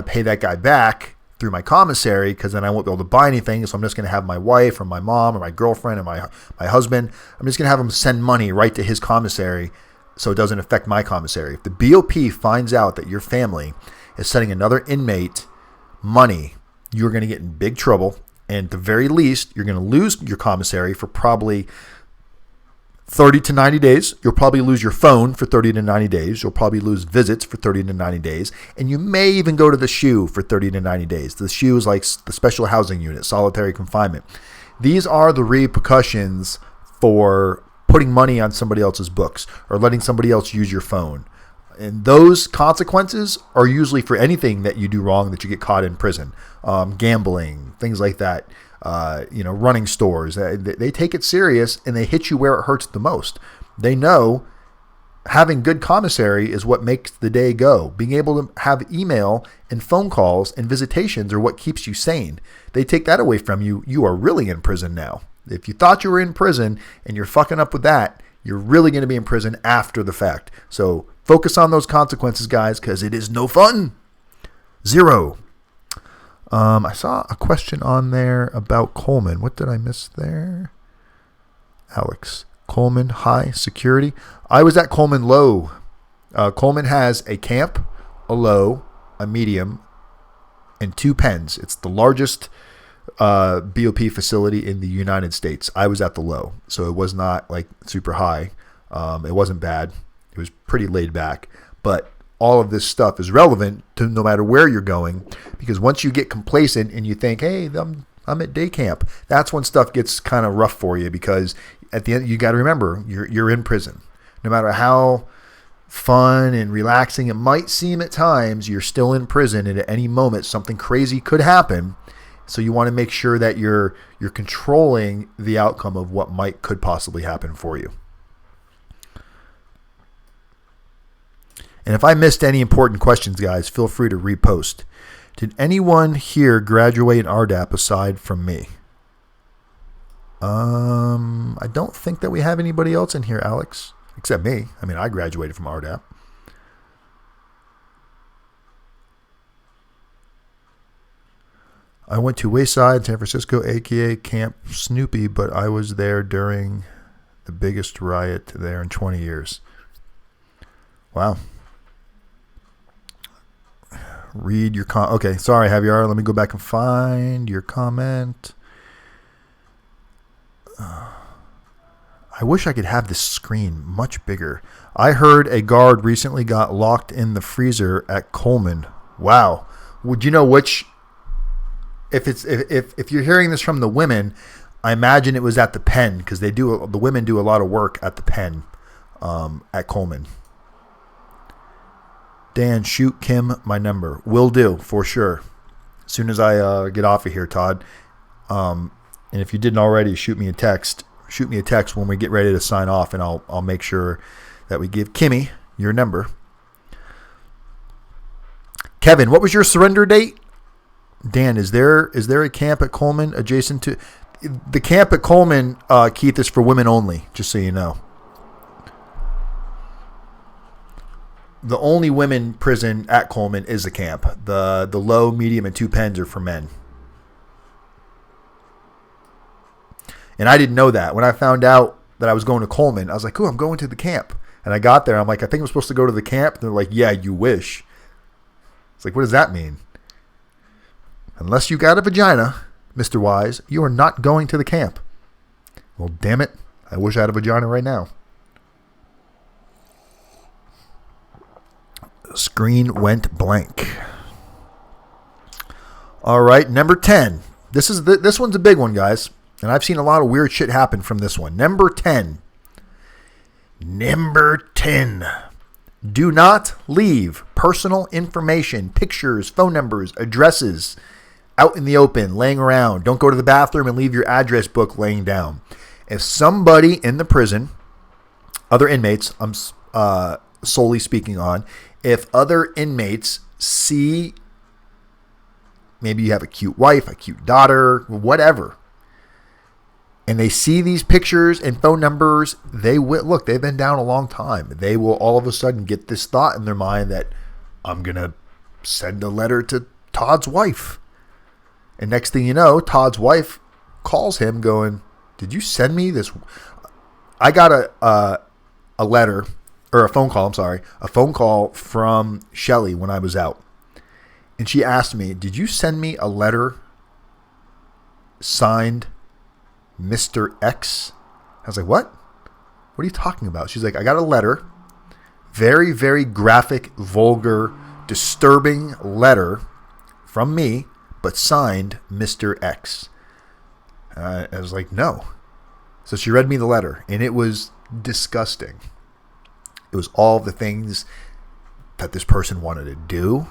pay that guy back through my commissary because then I won't be able to buy anything. So I'm just going to have my wife or my mom or my girlfriend or my husband, I'm just going to have them send money right to his commissary so it doesn't affect my commissary. If the BOP finds out that your family is sending another inmate money, you're going to get in big trouble. And at the very least, you're going to lose your commissary for probably 30 to 90 days. You'll probably lose your phone for 30 to 90 days. You'll probably lose visits for 30 to 90 days. And you may even go to the SHU for 30 to 90 days. The SHU is like the special housing unit, solitary confinement. These are the repercussions for putting money on somebody else's books or letting somebody else use your phone. And those consequences are usually for anything that you do wrong that you get caught in prison. Gambling, things like that. Running stores. They take it serious and they hit you where it hurts the most. They know having good commissary is what makes the day go. Being able to have email and phone calls and visitations are what keeps you sane. They take that away from you. You are really in prison now. If you thought you were in prison and you're fucking up with that, you're really going to be in prison after the fact. So focus on those consequences, guys, because it is no fun. 0. I saw a question on there about Coleman. What did I miss there? Alex. Coleman high security. I was at Coleman low. Coleman has a camp, a low, a medium, and 2 pens. It's the largest BOP facility in the United States. I was at the low, so it was not like super high. It wasn't bad. It was pretty laid back. But all of this stuff is relevant to no matter where you're going, because once you get complacent and you think, hey, I'm at day camp, that's when stuff gets kind of rough for you, because at the end you got to remember you're in prison. No matter how fun and relaxing it might seem at times, you're still in prison, and at any moment something crazy could happen. So you want to make sure that you're controlling the outcome of what could possibly happen for you. And if I missed any important questions, guys, feel free to repost. Did anyone here graduate in RDAP aside from me? I don't think that we have anybody else in here, Alex, except me. I mean, I graduated from RDAP. I went to Wayside, San Francisco, aka Camp Snoopy, but I was there during the biggest riot there in 20 years. Wow. Read your okay, sorry, Javier. Let me go back and find your comment. I wish I could have this screen much bigger. I heard a guard recently got locked in the freezer at Coleman. Wow. Would you know which? If you're hearing this from the women, I imagine it was at the pen, because the women do a lot of work at the pen at Coleman. Dan, shoot Kim my number. Will do, for sure. As soon as I get off of here, Todd. And if you didn't already, shoot me a text. Shoot me a text when we get ready to sign off, and I'll make sure that we give Kimmy your number. Kevin, what was your surrender date? Dan, is there a camp at Coleman adjacent to the camp at Coleman? Keith, is for women only, just so you know. the only women prison at Coleman is the camp. The low, medium, and 2 pens are for men. And I didn't know that. When I found out that I was going to Coleman, I was like, "Oh, I'm going to the camp." And I got there. I'm like, "I think I'm supposed to go to the camp." And they're like, "Yeah, you wish." It's like, what does that mean? Unless you got a vagina, Mr. Wise, you are not going to the camp. Well, damn it. I wish I had a vagina right now. Screen went blank. All right, number 10. This one's a big one, guys. And I've seen a lot of weird shit happen from this one. Number 10. Number 10. Do not leave personal information, pictures, phone numbers, addresses out in the open, laying around. Don't go to the bathroom and leave your address book laying down. If somebody in the prison, other inmates, I'm solely speaking on, if other inmates see, maybe you have a cute wife, a cute daughter, whatever, and they see these pictures and phone numbers, they will, look, they've been down a long time. They will all of a sudden get this thought in their mind that I'm going to send a letter to Todd's wife. And next thing you know, Todd's wife calls him going, "Did you send me this?" I got a letter, or a phone call, a phone call from Shelly when I was out. And she asked me, "Did you send me a letter signed Mr. X?" I was like, "What? What are you talking about?" She's like, "I got a letter, very, very graphic, vulgar, disturbing letter from me, but signed Mr. X." I was like, "No." So she read me the letter, and it was disgusting. It was all the things that this person wanted to do,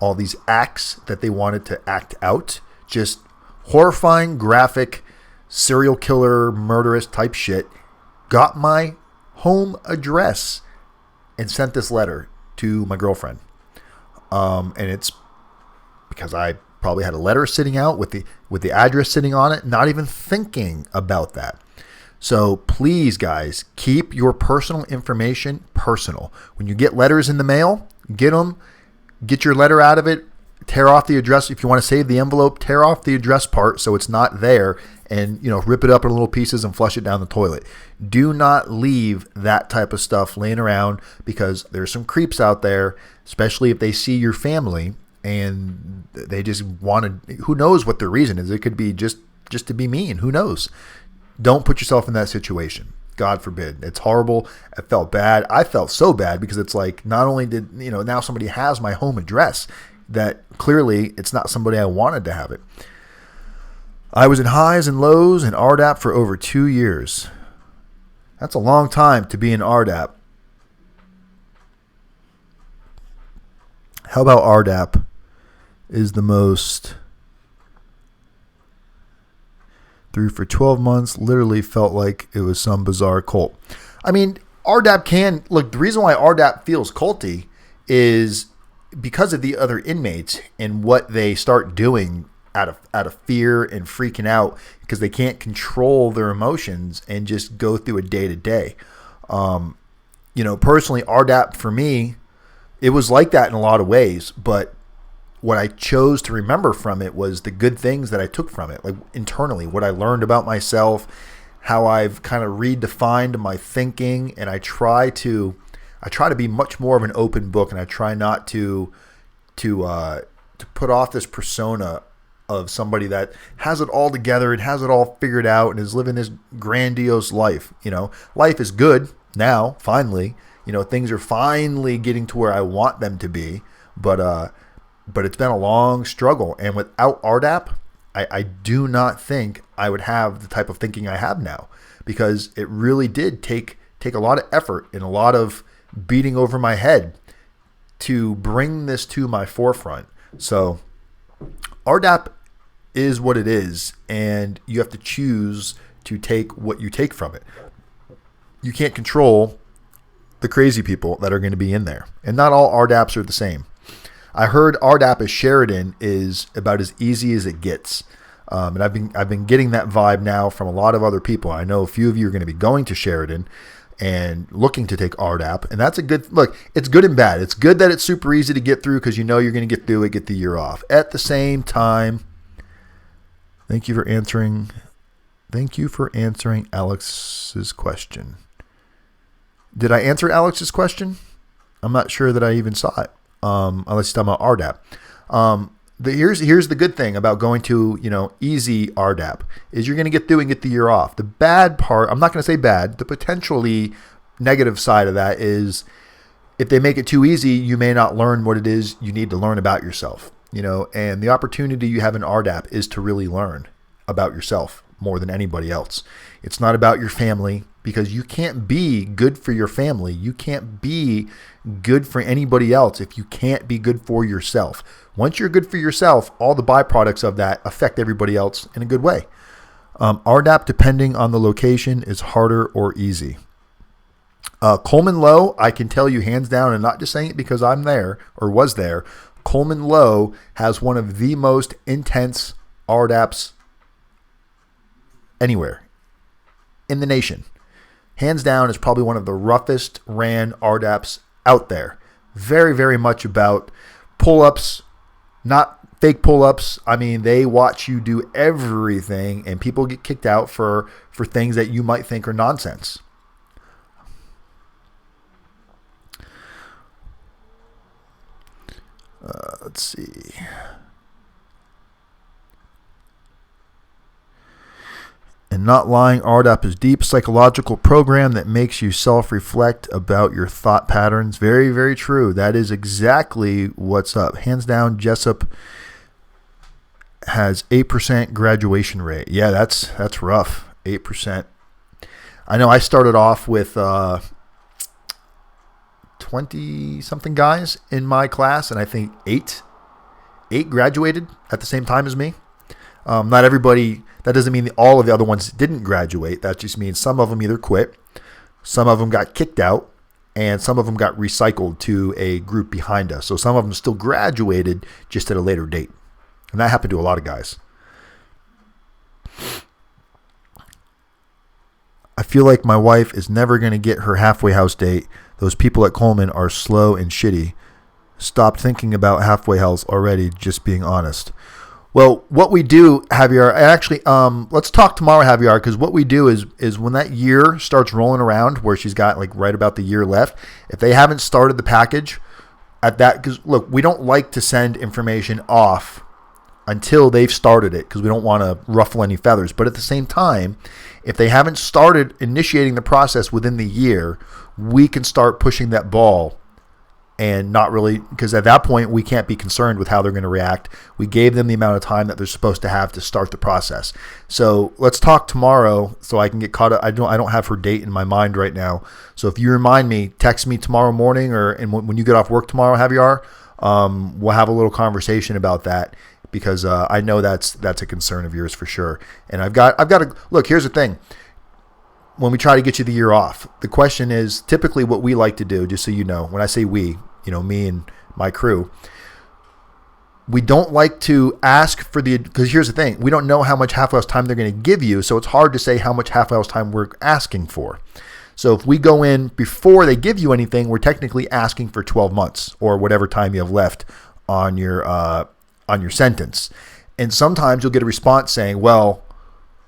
all these acts that they wanted to act out, just horrifying, graphic, serial killer, murderous type shit. Got my home address and sent this letter to my girlfriend. And it's because I probably had a letter sitting out with the address sitting on it, not even thinking about that. So please, guys, keep your personal information personal. When you get letters in the mail, get your letter out of it, tear off the address. If you want to save the envelope, tear off the address part so it's not there, and rip it up in little pieces and flush it down the toilet. Do not leave that type of stuff laying around, because there's some creeps out there, especially if they see your family and they just want to, who knows what their reason is. It could be just to be mean. Who knows? Don't put yourself in that situation. God forbid. It's horrible. I felt bad. I felt so bad because it's like, not only did, now somebody has my home address, that clearly it's not somebody I wanted to have it. I was in highs and lows in RDAP for over 2 years. That's a long time to be in RDAP. How about RDAP is the most... Through for 12 months, literally felt like it was some bizarre cult. I mean, RDAP can... Look, the reason why RDAP feels culty is because of the other inmates and what they start doing out of fear and freaking out because they can't control their emotions and just go through a day-to-day. Personally, RDAP for me, it was like that in a lot of ways, but what I chose to remember from it was the good things that I took from it, like internally, what I learned about myself, how I've kind of redefined my thinking, and I try to be much more of an open book, and I try not to put off this persona of somebody that has it all together and has it all figured out and is living this grandiose life. Life is good now, finally. Things are finally getting to where I want them to be, but it's been a long struggle. And without RDAP, I do not think I would have the type of thinking I have now, because it really did take a lot of effort and a lot of beating over my head to bring this to my forefront. So RDAP is what it is, and you have to choose to take what you take from it. You can't control the crazy people that are going to be in there, and not all RDAPs are the same. I heard RDAP as Sheridan is about as easy as it gets. And I've been getting that vibe now from a lot of other people. I know a few of you are going to be going to Sheridan, and looking to take RDAP. And that's a good look. It's good and bad. It's good that it's super easy to get through because you know you're going to get through it, get the year off. At the same time, thank you for answering Alex's question. Did I answer Alex's question? I'm not sure that I even saw it. Unless you're talking about RDAP. Here's the good thing about going to, easy RDAP is you're going to get through and get the year off. The bad part, I'm not going to say bad, the potentially negative side of that is if they make it too easy, you may not learn what it is you need to learn about yourself, and the opportunity you have in RDAP is to really learn about yourself more than anybody else. It's not about your family because you can't be good for your family. You can't be good for anybody else if you can't be good for yourself. Once you're good for yourself, all the byproducts of that affect everybody else in a good way. RDAP, depending on the location, is harder or easy. Coleman Low, I can tell you hands down, and not just saying it because I'm there or was there, Coleman Low has one of the most intense RDAPs anywhere in the nation. Hands down, is probably one of the roughest ran RDAPs out there. Very, very much about pull-ups, not fake pull-ups. I mean, they watch you do everything, and people get kicked out for things that you might think are nonsense. Let's see. And not lying, RDAP is deep psychological program that makes you self-reflect about your thought patterns. Very, very true. That is exactly what's up. Hands down, Jessup has 8% graduation rate. Yeah, that's rough. 8%. I know I started off with 20-something guys in my class, and I think eight graduated at the same time as me. Not everybody. That doesn't mean all of the other ones didn't graduate. That just means some of them either quit, some of them got kicked out, and some of them got recycled to a group behind us. So some of them still graduated just at a later date. And that happened to a lot of guys. I feel like my wife is never going to get her halfway house date. Those people at Coleman are slow and shitty. Stopped thinking about halfway house already, just being honest. Well, what we do, Javier, actually, let's talk tomorrow, Javier, because what we do is when that year starts rolling around, where she's got like right about the year left, if they haven't started the package at that, because look, we don't like to send information off until they've started it because we don't want to ruffle any feathers. But at the same time, if they haven't started initiating the process within the year, we can start pushing that ball. And not really, because at that point, we can't be concerned with how they're going to react. We gave them the amount of time that they're supposed to have to start the process. So let's talk tomorrow so I can get caught up. I don't have her date in my mind right now. So if you remind me, text me tomorrow morning, and when you get off work tomorrow, Javier, we'll have a little conversation about that, because I know that's a concern of yours for sure. And I've got to look. Here's the thing. When we try to get you the year off, the question is typically what we like to do, just so you know, when I say we, me and my crew, we don't like to ask for because here's the thing, we don't know how much half house time they're going to give you, so it's hard to say how much half house time we're asking for. So if we go in before they give you anything, we're technically asking for 12 months or whatever time you have left on your sentence. And sometimes you'll get a response saying, well,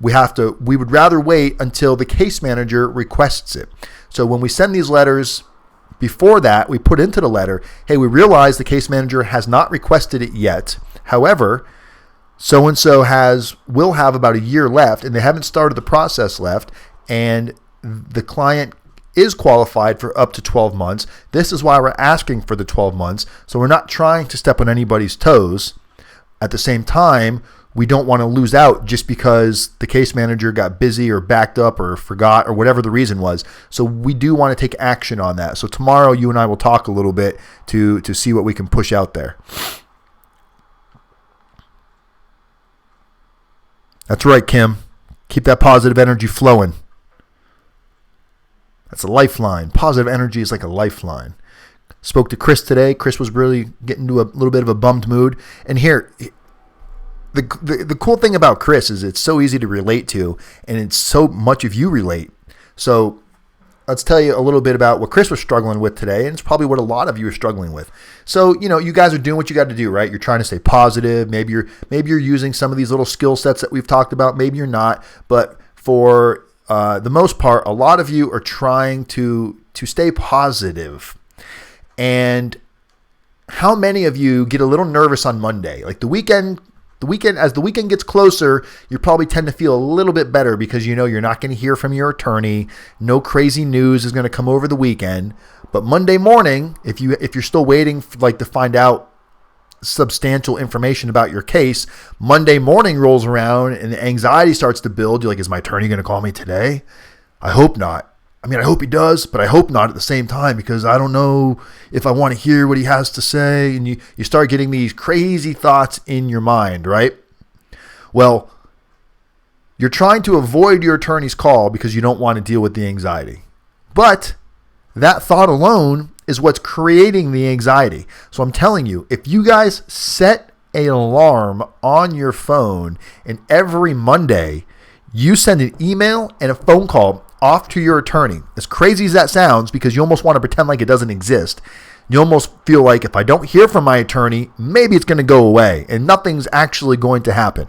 we would rather wait until the case manager requests it. So when we send these letters, before that, we put into the letter, hey, we realize the case manager has not requested it yet. However, so-and-so will have about a year left, and they haven't started the process left, and the client is qualified for up to 12 months. This is why we're asking for the 12 months. So we're not trying to step on anybody's toes. At the same time, we don't want to lose out just because the case manager got busy or backed up or forgot or whatever the reason was. So we do want to take action on that. So tomorrow you and I will talk a little bit to see what we can push out there. That's right, Kim. Keep that positive energy flowing. That's a lifeline. Positive energy is like a lifeline. Spoke to Chris today. Chris was really getting into a little bit of a bummed mood. And here, the cool thing about Chris is it's so easy to relate to, and it's so much of you relate. So let's tell you a little bit about what Chris was struggling with today, and it's probably what a lot of you are struggling with. So, you guys are doing what you got to do, right? You're trying to stay positive. Maybe you're using some of these little skill sets that we've talked about. Maybe you're not, but for the most part, a lot of you are trying to stay positive. And how many of you get a little nervous on Monday? Like the weekend, as the weekend gets closer, you probably tend to feel a little bit better because you're not going to hear from your attorney. No crazy news is going to come over the weekend. But Monday morning, if you're still waiting to find out substantial information about your case, Monday morning rolls around and the anxiety starts to build. You're like, is my attorney going to call me today? I hope not. I mean, I hope he does, but I hope not at the same time because I don't know if I want to hear what he has to say. And you start getting these crazy thoughts in your mind, right? Well, you're trying to avoid your attorney's call because you don't want to deal with the anxiety. But that thought alone is what's creating the anxiety. So I'm telling you, if you guys set an alarm on your phone and every Monday you send an email and a phone call off to your attorney, as crazy as that sounds, because you almost want to pretend like it doesn't exist. You almost feel like if I don't hear from my attorney, maybe it's going to go away and nothing's actually going to happen.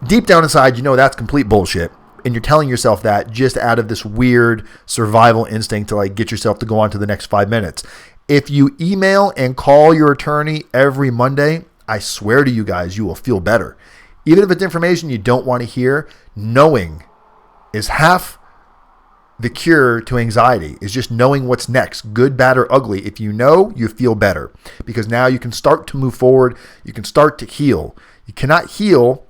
Deep down inside, that's complete bullshit. And you're telling yourself that just out of this weird survival instinct to get yourself to go on to the next 5 minutes. If you email and call your attorney every Monday, I swear to you guys, you will feel better. Even if it's information you don't want to hear, knowing is half the cure to anxiety, is just knowing what's next, good, bad, or ugly. If you know, you feel better because now you can start to move forward. You can start to heal. You cannot heal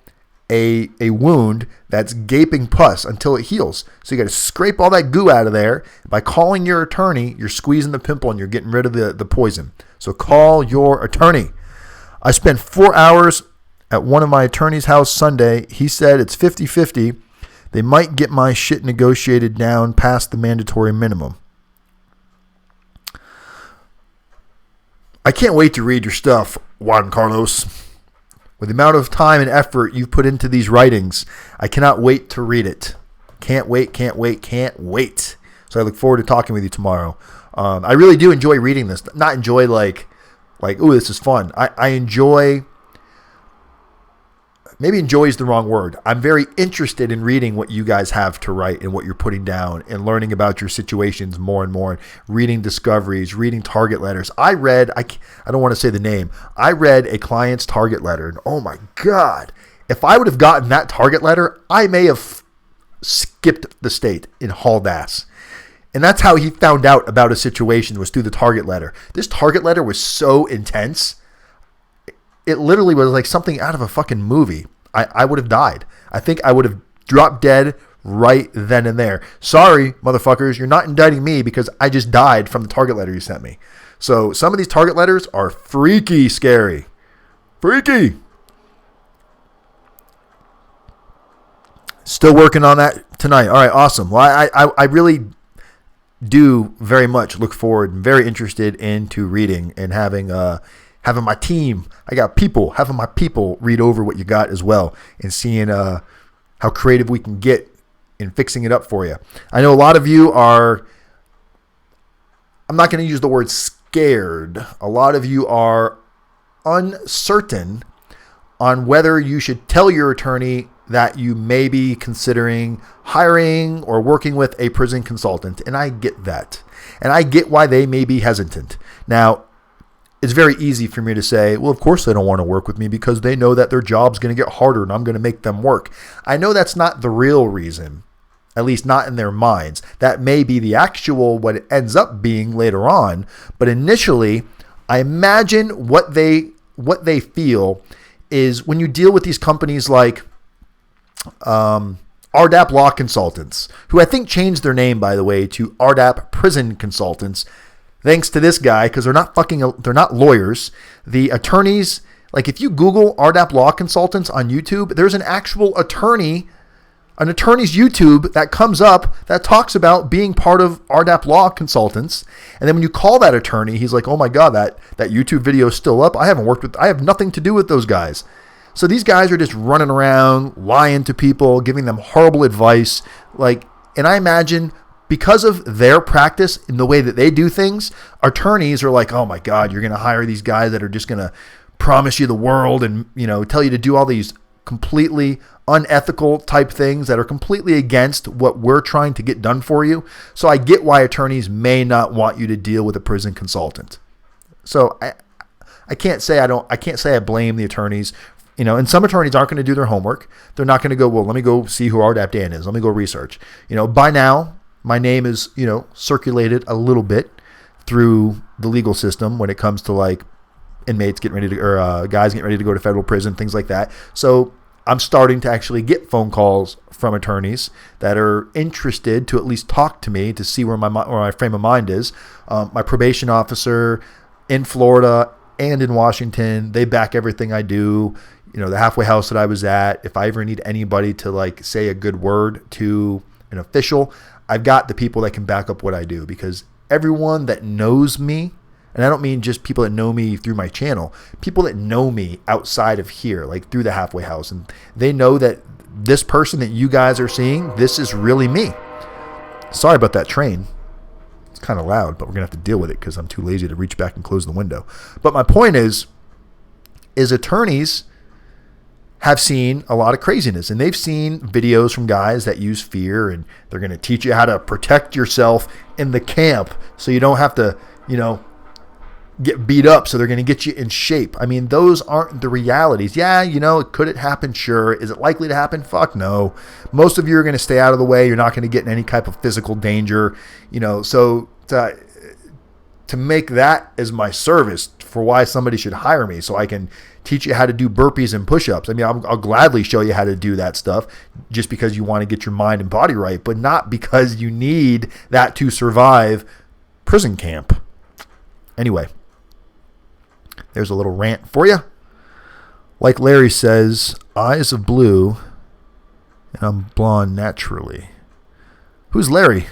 a wound that's gaping pus until it heals. So you got to scrape all that goo out of there. By calling your attorney, you're squeezing the pimple and you're getting rid of the poison. So call your attorney. I spent 4 hours at one of my attorney's house Sunday. He said it's 50-50. They might get my shit negotiated down past the mandatory minimum. I can't wait to read your stuff, Juan Carlos. With the amount of time and effort you've put into these writings, I cannot wait to read it. Can't wait. So I look forward to talking with you tomorrow. I really do enjoy reading this. Not enjoy like, ooh, this is fun. I enjoy... Maybe enjoy is the wrong word. I'm very interested in reading what you guys have to write and what you're putting down and learning about your situations more and more, reading discoveries, reading target letters. I don't want to say the name. I read a client's target letter and oh my God, if I would have gotten that target letter, I may have skipped the state and hauled ass. And that's how he found out about a situation, was through the target letter. This target letter was so intense. It literally was like something out of a fucking movie. I would have died. I think I would have dropped dead right then and there. Sorry, motherfuckers, you're not indicting me because I just died from the target letter you sent me. So some of these target letters are freaky scary. Freaky. Still working on that tonight. All right, awesome. Well, I really do very much look forward and very interested into reading and having my team, having my people read over what you got as well and seeing how creative we can get in fixing it up for you. I know a lot of you are, I'm not going to use the word scared. A lot of you are uncertain on whether you should tell your attorney that you may be considering hiring or working with a prison consultant. And I get that. And I get why they may be hesitant. Now, it's very easy for me to say, well, of course they don't want to work with me because they know that their job's going to get harder and I'm going to make them work. I know that's not the real reason, at least not in their minds. That may be the actual, what it ends up being later on. But initially, I imagine what they feel is when you deal with these companies like RDAP Law Consultants, who I think changed their name, by the way, to RDAP Prison Consultants. Thanks to this guy, because they're not lawyers. The attorneys, like if you Google RDAP Law Consultants on YouTube, there's an actual attorney's YouTube that comes up that talks about being part of RDAP Law Consultants. And then when you call that attorney, he's like, oh my God, that YouTube video is still up. I have nothing to do with those guys. So these guys are just running around, lying to people, giving them horrible advice. And I imagine because of their practice in the way that they do things, attorneys are like, oh my God, you're going to hire these guys that are just going to promise you the world and, tell you to do all these completely unethical type things that are completely against what we're trying to get done for you. So I get why attorneys may not want you to deal with a prison consultant. So I can't say I blame the attorneys. And some attorneys aren't going to do their homework. They're not going to go, well, let me go see who rdapdan is. Let me go research. By now, my name is, circulated a little bit through the legal system when it comes to like inmates getting ready to, or guys getting ready to go to federal prison, things like that. So I'm starting to actually get phone calls from attorneys that are interested to at least talk to me to see where my frame of mind is. My probation officer in Florida and in Washington, they back everything I do. The halfway house that I was at, if I ever need anybody to like say a good word to an official, I've got the people that can back up what I do, because everyone that knows me, and I don't mean just people that know me through my channel, people that know me outside of here, like through the halfway house, and they know that this person that you guys are seeing, this is really me. Sorry about that train. It's kind of loud, but we're going to have to deal with it because I'm too lazy to reach back and close the window. But my point is attorneys have seen a lot of craziness, and they've seen videos from guys that use fear, and they're going to teach you how to protect yourself in the camp so you don't have to, get beat up. So they're going to get you in shape. I mean, those aren't the realities. Yeah, could it happen? Sure. Is it likely to happen? Fuck no. Most of you are going to stay out of the way. You're not going to get in any type of physical danger, so to make that as my service for why somebody should hire me, so I can teach you how to do burpees and push-ups. I mean, I'll gladly show you how to do that stuff just because you want to get your mind and body right, but not because you need that to survive prison camp. Anyway, there's a little rant for you. Like Larry says, eyes of blue, and I'm blonde naturally. Who's Larry?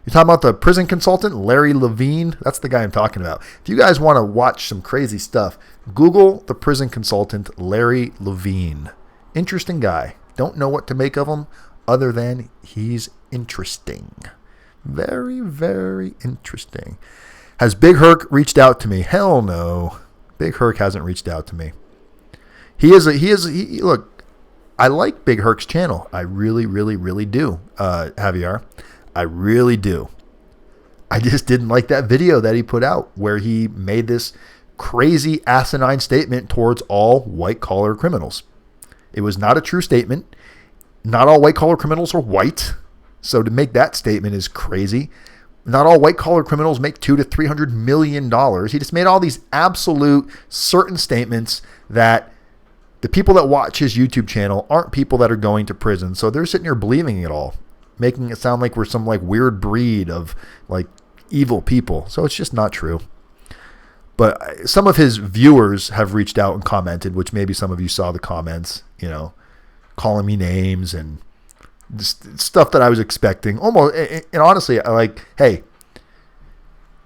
You're talking about the prison consultant, Larry Levine? That's the guy I'm talking about. If you guys want to watch some crazy stuff, Google the prison consultant, Larry Levine. Interesting guy. Don't know what to make of him other than he's interesting. Very, very interesting. Has Big Herc reached out to me? Hell no. Big Herc hasn't reached out to me. Look, I like Big Herc's channel. I really, really, really do, Javier. I really do. I just didn't like that video that he put out where he made this crazy asinine statement towards all white-collar criminals. It was not a true statement. Not all white-collar criminals are white. So to make that statement is crazy. Not all white-collar criminals make $200 to $300 million. He just made all these absolute certain statements that the people that watch his YouTube channel aren't people that are going to prison. So they're sitting here believing it all, making it sound like we're some like weird breed of like evil people. So it's just not true. But some of his viewers have reached out and commented, which maybe some of you saw the comments, calling me names and stuff that I was expecting. Almost, and honestly, I like, hey,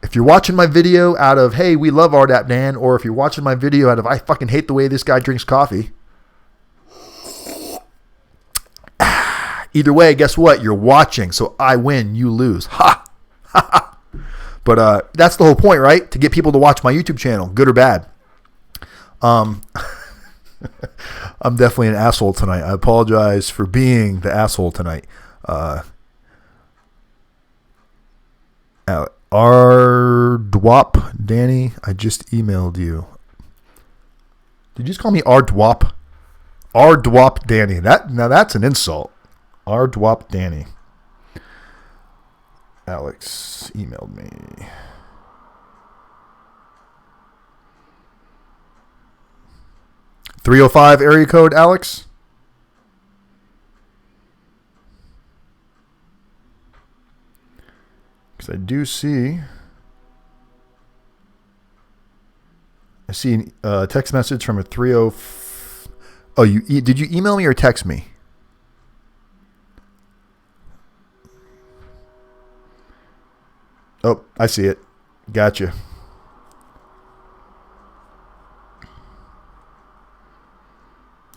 if you're watching my video out of, hey, we love rdapdan, or if you're watching my video out of, I fucking hate the way this guy drinks coffee. Either way, guess what? You're watching, so I win, you lose. Ha! Ha ha! But that's the whole point, right? To get people to watch my YouTube channel, good or bad. I'm definitely an asshole tonight. I apologize for being the asshole tonight. RDAP, Danny, I just emailed you. Did you just call me RDAP? RDAP, Danny. Now that's an insult. RDAP, Danny. Alex emailed me. .305 area code, Alex. Because I do see. I see a text message from a 30. Oh, did you email me or text me? Oh, I see it. Gotcha.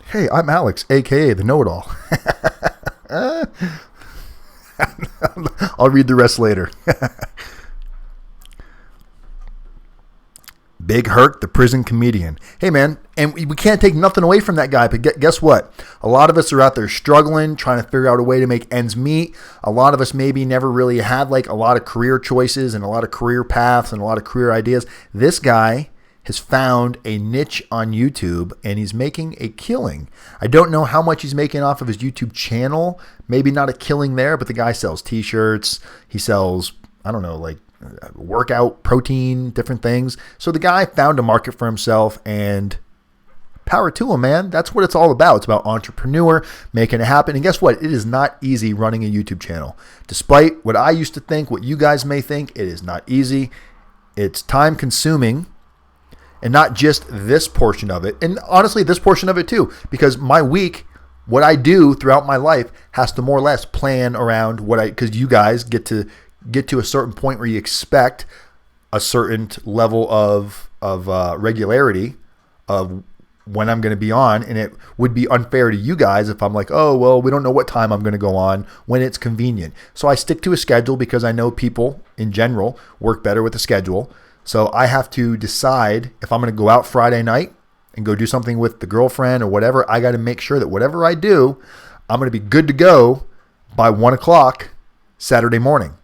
Hey, I'm Alex, a.k.a. the know-it-all. I'll read the rest later. Big Herc, the prison comedian. Hey, man, and we can't take nothing away from that guy, but guess what? A lot of us are out there struggling, trying to figure out a way to make ends meet. A lot of us maybe never really had like a lot of career choices and a lot of career paths and a lot of career ideas. This guy has found a niche on YouTube, and he's making a killing. I don't know how much he's making off of his YouTube channel. Maybe not a killing there, but the guy sells T-shirts. He sells, I don't know, like workout protein, different things. So the guy found a market for himself, and power to him, man. That's what it's all about. It's about entrepreneur making it happen. And guess what? It is not easy running a YouTube channel. Despite what I used to think, what you guys may think, it is not easy. It's time consuming. And not just this portion of it. And honestly, this portion of it too. Because my week, what I do throughout my life has to more or less plan around because you guys get to a certain point where you expect a certain level of regularity of when I'm going to be on. And it would be unfair to you guys if I'm like, oh, well, we don't know what time I'm going to go on when it's convenient. So I stick to a schedule because I know people in general work better with a schedule. So I have to decide if I'm going to go out Friday night and go do something with the girlfriend or whatever. I got to make sure that whatever I do, I'm going to be good to go by 1 o'clock Saturday morning.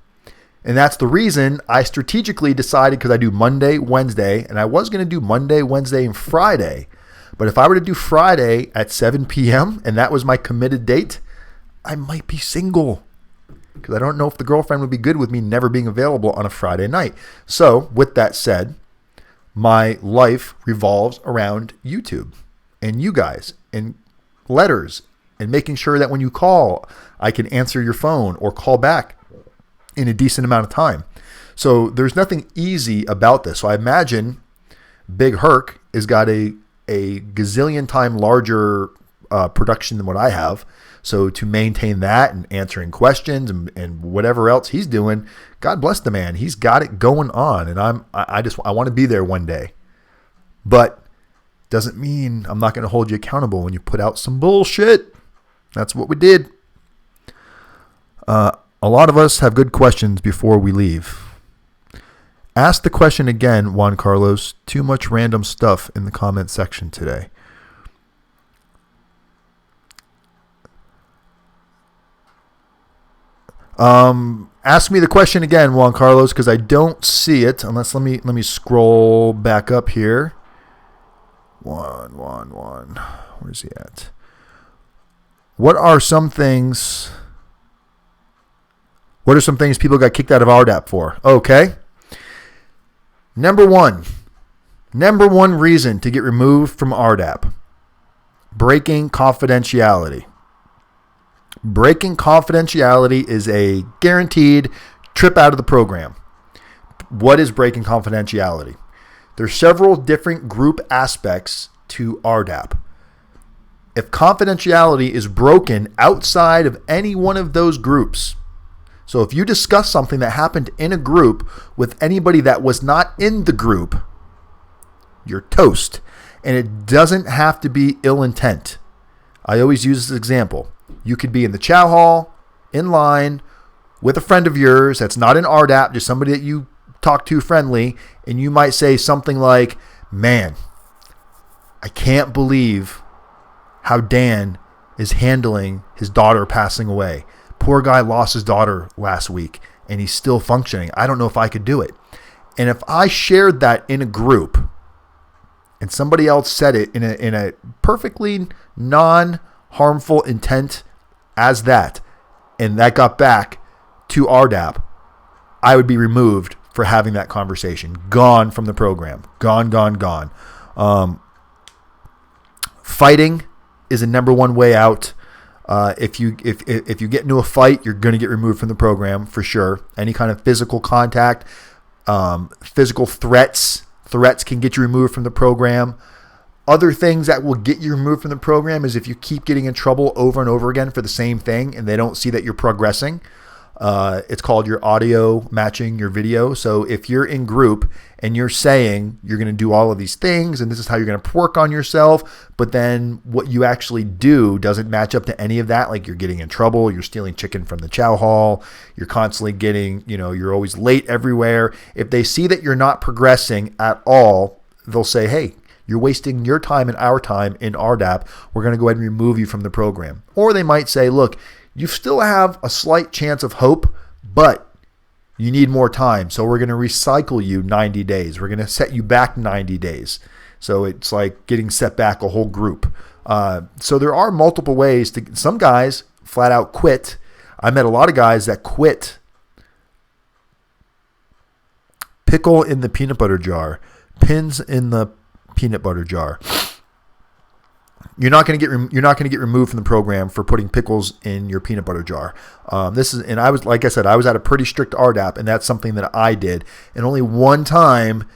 And that's the reason I strategically decided, because I do Monday, Wednesday, and I was going to do Monday, Wednesday, and Friday. But if I were to do Friday at 7 p.m. and that was my committed date, I might be single. Because I don't know if the girlfriend would be good with me never being available on a Friday night. So with that said, my life revolves around YouTube and you guys and letters and making sure that when you call, I can answer your phone or call back in a decent amount of time. So there's nothing easy about this. So I imagine Big Herc has got a gazillion time larger production than what I have. So to maintain that and answering questions and whatever else he's doing, God bless the man. He's got it going on, and I want to be there one day. But doesn't mean I'm not going to hold you accountable when you put out some bullshit. That's what we did. A lot of us have good questions before we leave. Ask the question again, Juan Carlos. Too much random stuff in the comment section today. Ask me the question again, Juan Carlos, because I don't see it. Unless let me scroll back up here. Juan. Where's he at? What are some things people got kicked out of RDAP for? Okay. Number one reason to get removed from RDAP: breaking confidentiality. Breaking confidentiality is a guaranteed trip out of the program. What is breaking confidentiality? There's several different group aspects to RDAP. If confidentiality is broken outside of any one of those groups, so if you discuss something that happened in a group with anybody that was not in the group, you're toast. And it doesn't have to be ill intent. I always use this example. You could be in the chow hall, in line, with a friend of yours that's not in RDAP, just somebody that you talk to friendly, and you might say something like, man, I can't believe how Dan is handling his daughter passing away. Poor guy lost his daughter last week, and he's still functioning. I don't know if I could do it. And if I shared that in a group, and somebody else said it in a perfectly non-harmful intent as that, and that got back to RDAP, I would be removed for having that conversation. Gone from the program. Gone. Fighting is a number one way out. If you get into a fight, you're going to get removed from the program for sure. Any kind of physical contact, physical threats can get you removed from the program. Other things that will get you removed from the program is if you keep getting in trouble over and over again for the same thing and they don't see that you're progressing. It's called your audio matching your video. So if you're in group and you're saying you're going to do all of these things and this is how you're going to work on yourself, but then what you actually do doesn't match up to any of that, like you're getting in trouble, you're stealing chicken from the chow hall, you're constantly getting, you're always late everywhere. If they see that you're not progressing at all, they'll say, hey, you're wasting your time and our time in RDAP. We're going to go ahead and remove you from the program. Or they might say, look, you still have a slight chance of hope, but you need more time. So we're going to recycle you 90 days. We're going to set you back 90 days. So it's like getting set back a whole group. So there are multiple ways to, some guys flat out quit. I met a lot of guys that quit. Pickle in the peanut butter jar. Pins in the peanut butter jar. You're not going to get removed from the program for putting pickles in your peanut butter jar. And I was, like I said, I was at a pretty strict RDAP, and that's something that I did. And only one time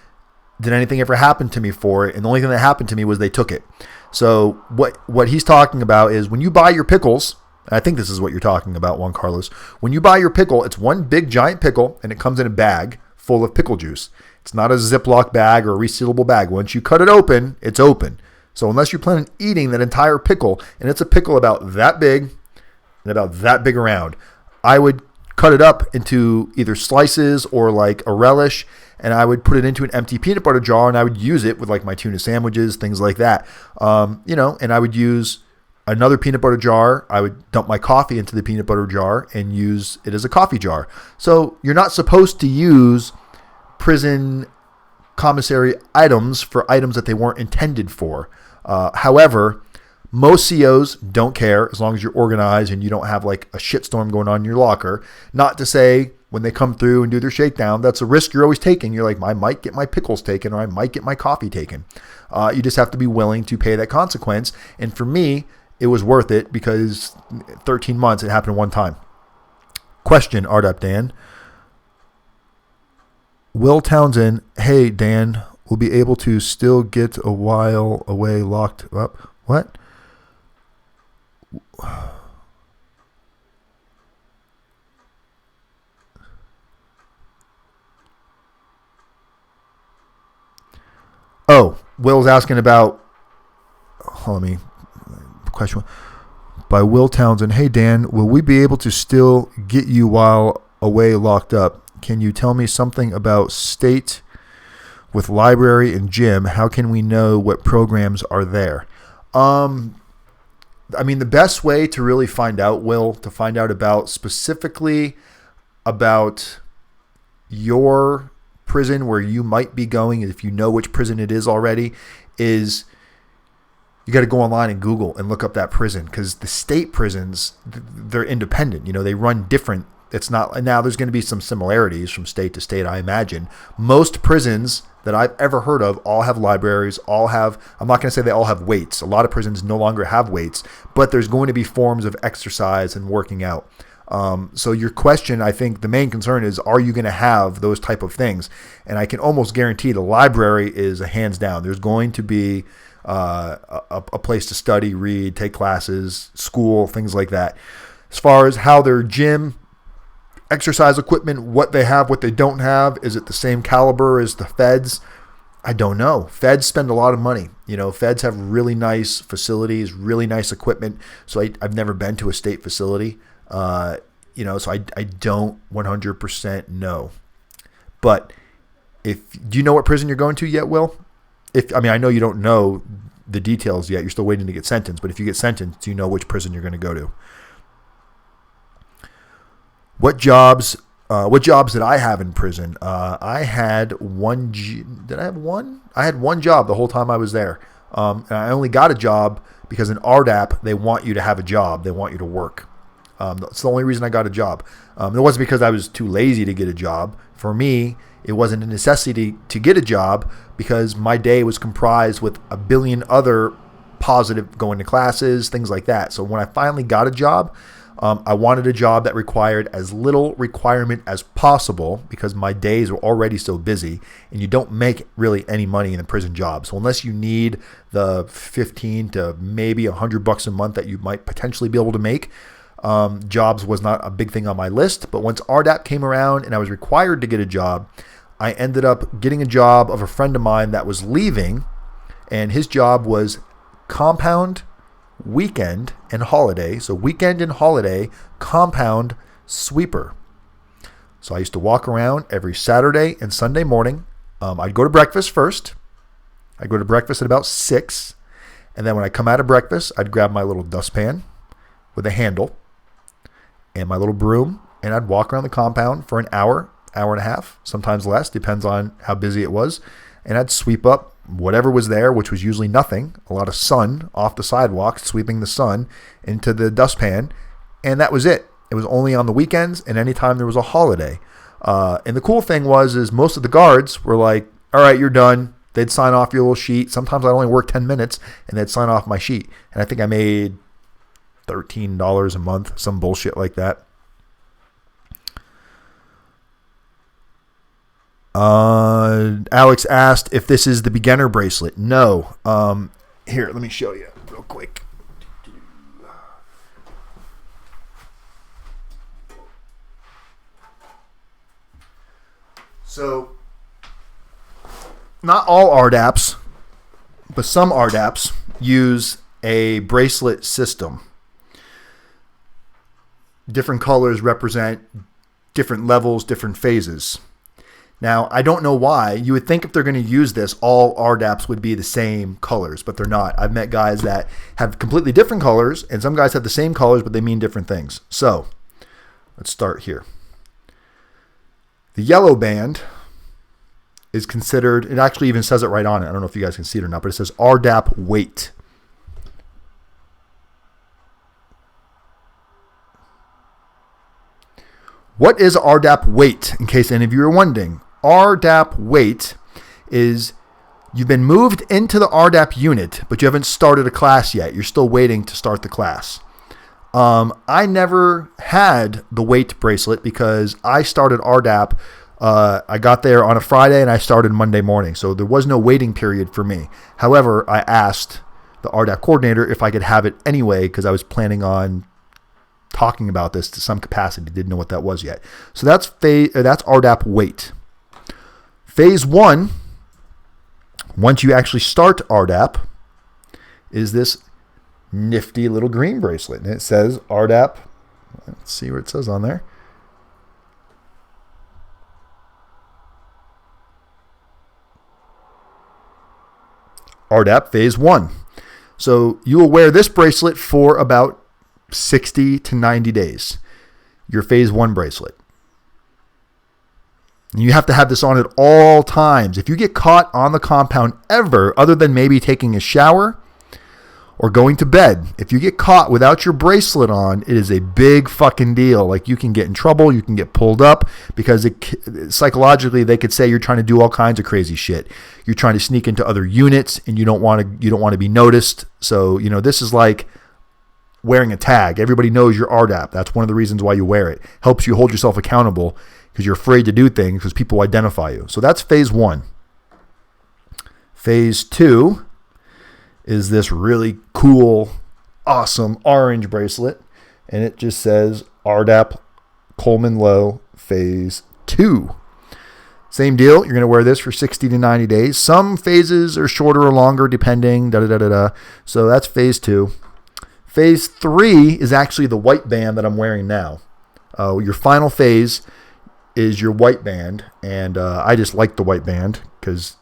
did anything ever happen to me for it. And the only thing that happened to me was they took it. So what he's talking about is when you buy your pickles, and I think this is what you're talking about, Juan Carlos. When you buy your pickle, it's one big giant pickle, and it comes in a bag full of pickle juice. It's not a Ziploc bag or a resealable bag. Once you cut it open, it's open. So unless you plan on eating that entire pickle, and it's a pickle about that big and about that big around, I would cut it up into either slices or like a relish, and I would put it into an empty peanut butter jar, and I would use it with like my tuna sandwiches, things like that. And I would use another peanut butter jar. I would dump my coffee into the peanut butter jar and use it as a coffee jar. So you're not supposed to use prison commissary items for items that they weren't intended for. However, most COs don't care as long as you're organized and you don't have like a shitstorm going on in your locker. Not to say when they come through and do their shakedown, that's a risk you're always taking. You're like, I might get my pickles taken or I might get my coffee taken. You just have to be willing to pay that consequence. And for me, it was worth it because 13 months, it happened one time. Question, rdapdan. Will Townsend, hey, Dan, will be able to still get a while away locked up. What? Oh, Will's asking about, let me, question by Will Townsend. Hey, Dan, will we be able to still get you while away locked up? Can you tell me something about state with library and gym? How can we know what programs are there? The best way to really find out, Will, to find out about specifically about your prison where you might be going, if you know which prison it is already, is you got to go online and Google and look up that prison, because the state prisons, they're independent. They run different. It's not, now there's going to be some similarities from state to state, I imagine. Most prisons that I've ever heard of all have libraries, all have, I'm not going to say they all have weights. A lot of prisons no longer have weights, but there's going to be forms of exercise and working out. So your question, I think the main concern is, are you going to have those type of things? And I can almost guarantee the library is a hands down. There's going to be a place to study, read, take classes, school, things like that. As far as how their gym, exercise equipment, what they have, what they don't have, is it the same caliber as the feds? I don't know. Feds spend a lot of money. Feds have really nice facilities, really nice equipment. So I've never been to a state facility. So I don't 100% know. But do you know what prison you're going to yet, Will? I know you don't know the details yet. You're still waiting to get sentenced. But if you get sentenced, do you know which prison you're going to go to? What jobs did I have in prison? I had one. Did I have one? I had one job the whole time I was there. And I only got a job because in RDAP, they want you to have a job. They want you to work. That's the only reason I got a job. It wasn't because I was too lazy to get a job. For me, it wasn't a necessity to get a job because my day was comprised with a billion other positive, going to classes, things like that. So when I finally got a job, I wanted a job that required as little requirement as possible because my days were already so busy, and you don't make really any money in a prison job. So unless you need the $15 to maybe $100 a month that you might potentially be able to make, Jobs was not a big thing on my list, but once RDAP came around and I was required to get a job, I ended up getting a job of a friend of mine that was leaving, and his job was compound, weekend, and holiday. So weekend and holiday compound sweeper. So I used to walk around every Saturday and Sunday morning. I'd go to breakfast first. I'd go to breakfast at about 6. And then when I come out of breakfast, I'd grab my little dustpan with a handle and my little broom, and I'd walk around the compound for an hour, hour and a half, sometimes less, depends on how busy it was. And I'd sweep up whatever was there, which was usually nothing, a lot of sun off the sidewalk, sweeping the sun into the dustpan. And that was it. It was only on the weekends and anytime there was a holiday. And the cool thing is most of the guards were like, all right, you're done. They'd sign off your little sheet. Sometimes I'd only work 10 minutes and they'd sign off my sheet. And I think I made $13 a month, some bullshit like that. Alex asked if this is the beginner bracelet. No. Here, let me show you real quick. So, not all RDAPs, but some RDAPs use a bracelet system. Different colors represent different levels, different phases. Now, I don't know why. You would think if they're going to use this, all RDAPs would be the same colors, but they're not. I've met guys that have completely different colors, and some guys have the same colors, but they mean different things. So, let's start here. The yellow band is considered, it actually even says it right on it. I don't know if you guys can see it or not, but it says RDAP weight. What is RDAP weight, in case any of you are wondering? RDAP weight is you've been moved into the RDAP unit, but you haven't started a class yet. You're still waiting to start the class. I never had the weight bracelet because I started RDAP. I got there on a Friday and I started Monday morning, so there was no waiting period for me. However, I asked the RDAP coordinator if I could have it anyway because I was planning on talking about this to some capacity. Didn't know what that was yet. So that's RDAP weight. Phase 1, once you actually start RDAP, is this nifty little green bracelet. And it says RDAP. Let's see what it says on there. RDAP Phase 1. So you will wear this bracelet for about 60 to 90 days. Your Phase 1 bracelet. You have to have this on at all times. If you get caught on the compound ever, other than maybe taking a shower or going to bed, if you get caught without your bracelet on, it is a big fucking deal. Like, you can get in trouble, you can get pulled up, because psychologically they could say you're trying to do all kinds of crazy shit. You're trying to sneak into other units and you don't want to be noticed. So, this is like wearing a tag. Everybody knows your RDAP. That's one of the reasons why you wear it. Helps you hold yourself accountable because you're afraid to do things because people identify you. So that's Phase 1. Phase 2 is this really cool, awesome orange bracelet, and it just says RDAP Coleman Low Phase 2. Same deal. You're going to wear this for 60 to 90 days. Some phases are shorter or longer depending. So that's Phase 2. Phase 3 is actually the white band that I'm wearing now. Your final phase is your white band, and I just like the white band because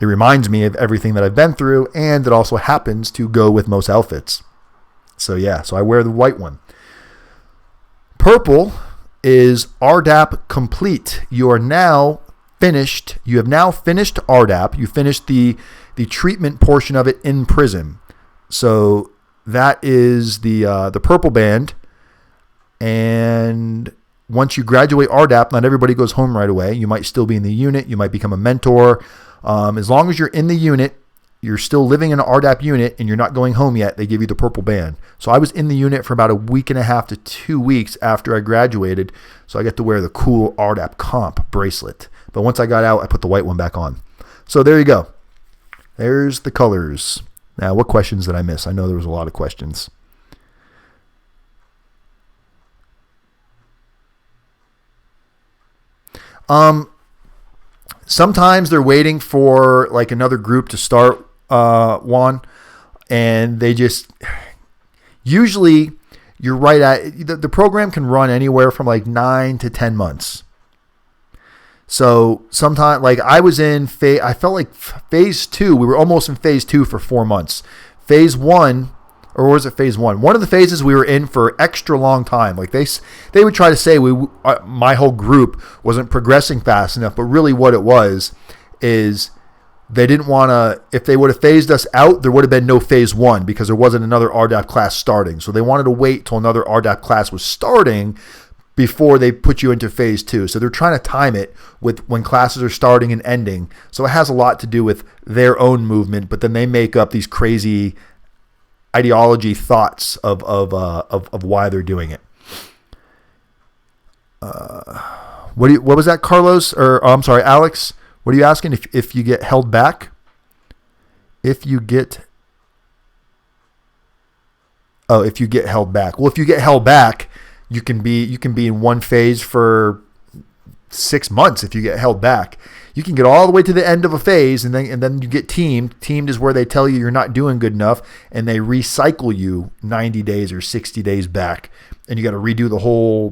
it reminds me of everything that I've been through, and it also happens to go with most outfits. So yeah, so I wear the white one. Purple is RDAP complete. You are now finished. You have now finished RDAP. You finished the treatment portion of it in prison. So that is the purple band. And once you graduate RDAP, not everybody goes home right away. You might still be in the unit. You might become a mentor. As long as you're in the unit, you're still living in an RDAP unit and you're not going home yet, they give you the purple band. So I was in the unit for about a week and a half to 2 weeks after I graduated. So I get to wear the cool RDAP comp bracelet. But once I got out, I put the white one back on. So there you go. There's the colors. Now, what questions did I miss? I know there was a lot of questions. Sometimes they're waiting for like another group to start one, and they just usually you're right at the program can run anywhere from like 9 to 10 months. So sometimes, like I was in I felt like phase 2. We were almost in phase 2 for 4 months. Phase 1, or was it phase 1? One of the phases we were in for extra long time. Like they would try to say my whole group wasn't progressing fast enough, but really what it was is they didn't want to. If they would have phased us out, there would have been no phase 1 because there wasn't another RDAP class starting. So they wanted to wait till another RDAP class was starting before they put you into phase 2. So they're trying to time it with when classes are starting and ending. So it has a lot to do with their own movement, but then they make up these crazy ideology thoughts of why they're doing it. What was that, Carlos? Or I'm sorry, Alex? What are you asking? If you get held back? If you get held back. Well, if you get held back, you can be in one phase for 6 months. If you get held back, you can get all the way to the end of a phase, and then you get teamed. Teamed is where they tell you you're not doing good enough, and they recycle you 90 days or 60 days back, and you got to redo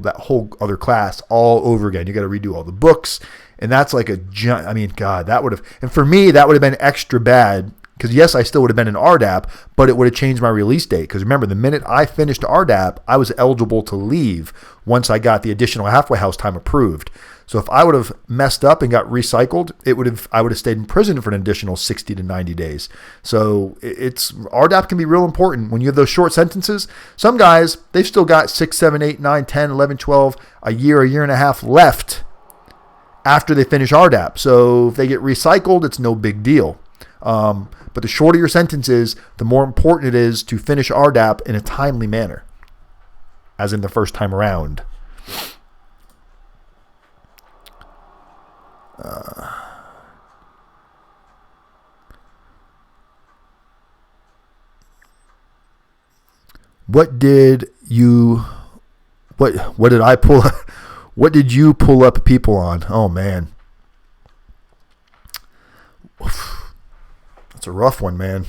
that whole other class all over again. You got to redo all the books, and that's like God, that would have, and for me that would have been extra bad. Because yes, I still would have been an RDAP, but it would have changed my release date. Because remember, the minute I finished RDAP, I was eligible to leave once I got the additional halfway house time approved. So if I would have messed up and got recycled, I would have stayed in prison for an additional 60 to 90 days. So RDAP can be real important when you have those short sentences. Some guys, they've still got 6, 7, 8, 9, 10, 11, 12, a year and a half left after they finish RDAP. So if they get recycled, it's no big deal. But the shorter your sentence is, the more important it is to finish RDAP in a timely manner, as in the first time around. What did you pull up people on? Oh man. That's a rough one, man.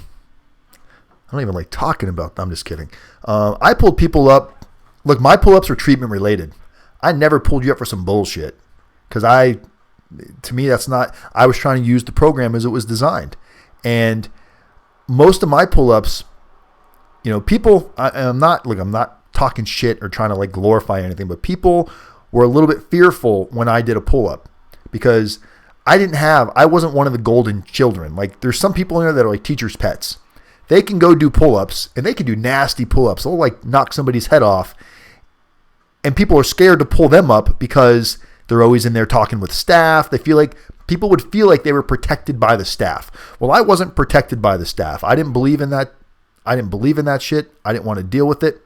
I don't even like talking about them. I'm just kidding. I pulled people up. Look, my pull-ups are treatment related. I never pulled you up for some bullshit. Because to me, that's not, I was trying to use the program as it was designed. And most of my pull-ups, people, I'm not talking shit or trying to like glorify anything, but people were a little bit fearful when I did a pull-up. Because I wasn't one of the golden children. Like there's some people in there that are like teachers' pets. They can go do pull-ups and they can do nasty pull-ups. They'll like knock somebody's head off. And people are scared to pull them up because they're always in there talking with staff. People would feel like they were protected by the staff. Well, I wasn't protected by the staff. I didn't believe in that. I didn't believe in that shit. I didn't want to deal with it.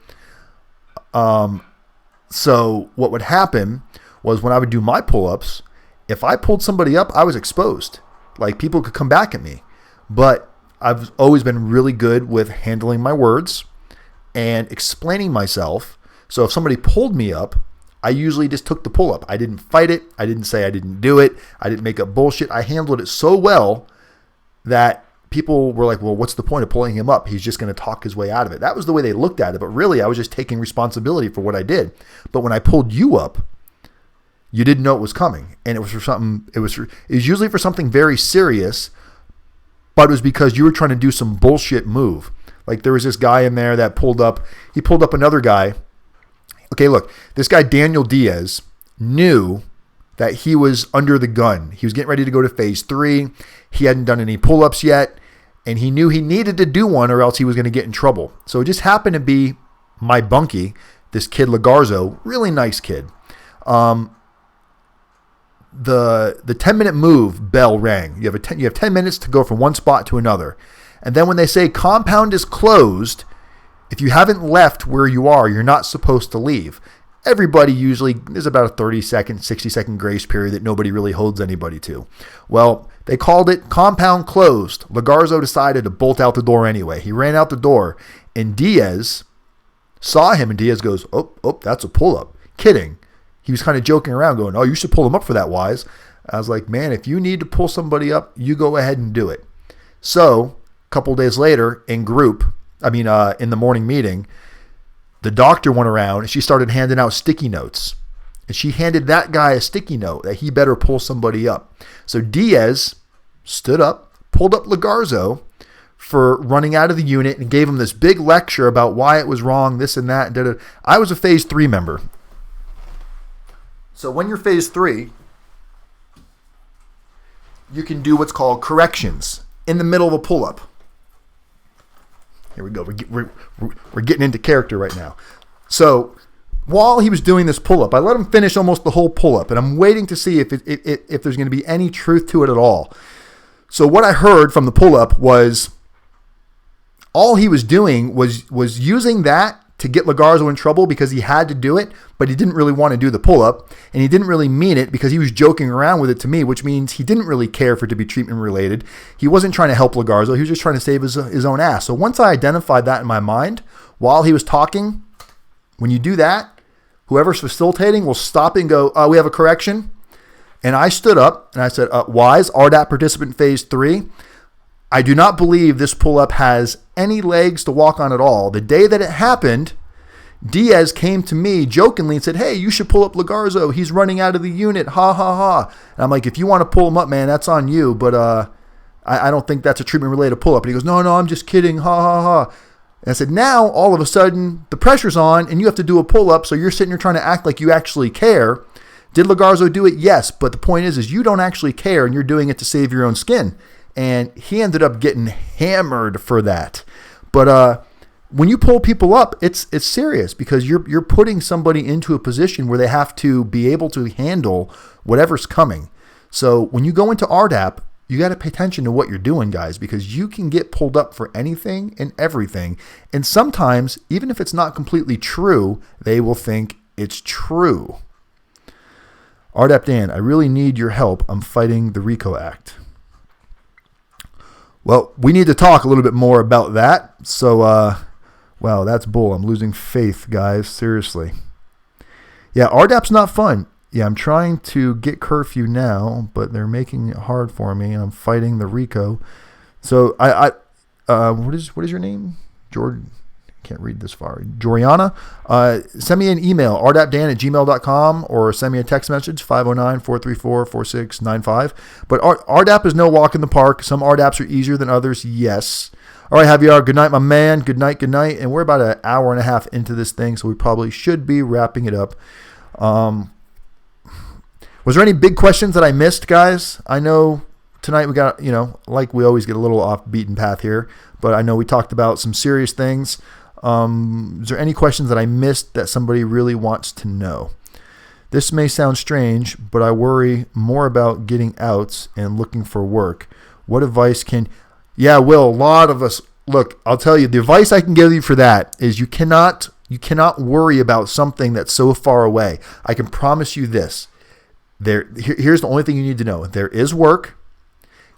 So what would happen was when I would do my pull-ups, if I pulled somebody up, I was exposed. Like people could come back at me. But I've always been really good with handling my words and explaining myself. So if somebody pulled me up, I usually just took the pull up. I didn't fight it. I didn't say I didn't do it. I didn't make up bullshit. I handled it so well that people were like, well, what's the point of pulling him up? He's just going to talk his way out of it. That was the way they looked at it. But really, I was just taking responsibility for what I did. But when I pulled you up, you didn't know it was coming. And it was for something, it was usually for something very serious, but it was because you were trying to do some bullshit move. Like there was this guy in there that pulled up another guy. Okay, look, this guy, Daniel Diaz, knew that he was under the gun. He was getting ready to go to phase 3. He hadn't done any pull-ups yet, and he knew he needed to do one or else he was going to get in trouble. So it just happened to be my bunkie, this kid Lagarzo, really nice kid. The 10-minute move bell rang. You have 10 minutes to go from one spot to another. And then when they say compound is closed, if you haven't left where you are, you're not supposed to leave. Everybody usually, there's about a 30-second, 60-second grace period that nobody really holds anybody to. Well, they called it compound closed. Lagarzo decided to bolt out the door anyway. He ran out the door, and Diaz saw him, and Diaz goes, oh, that's a pull-up. Kidding. he was kind of joking around going, oh, you should pull him up for that, Wise. I was like, man, if you need to pull somebody up, you go ahead and do it. So a couple days later in the morning meeting, the doctor went around and she started handing out sticky notes. And she handed that guy a sticky note that he better pull somebody up. So Diaz stood up, pulled up Lagarzo for running out of the unit and gave him this big lecture about why it was wrong, this and that. I was a phase 3 member. So when you're phase 3, you can do what's called corrections in the middle of a pull-up. Here we go. We're getting into character right now. So while he was doing this pull-up, I let him finish almost the whole pull-up, and I'm waiting to see if there's going to be any truth to it at all. So what I heard from the pull-up was all he was doing was using that to get Lagarzo in trouble because he had to do it, but he didn't really want to do the pull-up, and he didn't really mean it because he was joking around with it to me, which means he didn't really care for it to be treatment-related. He wasn't trying to help Lagarzo. He was just trying to save his own ass. So once I identified that in my mind, while he was talking, when you do that, whoever's facilitating will stop and go, we have a correction. And I stood up and I said, Wise, RDAP participant phase 3, I do not believe this pull-up has any legs to walk on at all. The day that it happened, Diaz came to me jokingly and said, hey, you should pull up Lagarzo. He's running out of the unit. Ha, ha, ha. And I'm like, if you want to pull him up, man, that's on you. But I don't think that's a treatment-related pull-up. And he goes, no, I'm just kidding. Ha, ha, ha. And I said, now, all of a sudden, the pressure's on and you have to do a pull-up. So you're sitting here trying to act like you actually care. Did Lagarzo do it? Yes. But the point is you don't actually care and you're doing it to save your own skin. And he ended up getting hammered for that. But when you pull people up, it's serious because you're putting somebody into a position where they have to be able to handle whatever's coming. So when you go into RDAP, you got to pay attention to what you're doing, guys, because you can get pulled up for anything and everything. And sometimes, even if it's not completely true, they will think it's true. rdapdan, I really need your help. I'm fighting the RICO Act. Well, we need to talk a little bit more about that. So, wow, that's bull. I'm losing faith, guys. Seriously. Yeah, RDAP's not fun. Yeah, I'm trying to get curfew now, but they're making it hard for me. I'm fighting the RICO. So, what is your name? George. Can't read this far. Joriana, send me an email, rdapdan@gmail.com, or send me a text message, 509-434-4695. But RDAP is no walk in the park. Some RDAPs are easier than others, yes. All right, Javier, good night, my man. Good night. And we're about an hour and a half into this thing, so we probably should be wrapping it up. Was there any big questions that I missed, guys? I know tonight we got, like we always get a little off beaten path here, but I know we talked about some serious things. Is there any questions that I missed that somebody really wants to know? This may sound strange, but I worry more about getting outs and looking for work. What advice Yeah, Will, a lot of us, look, I'll tell you, the advice I can give you for that is you cannot worry about something that's so far away. I can promise you this. Here's the only thing you need to know. There is work.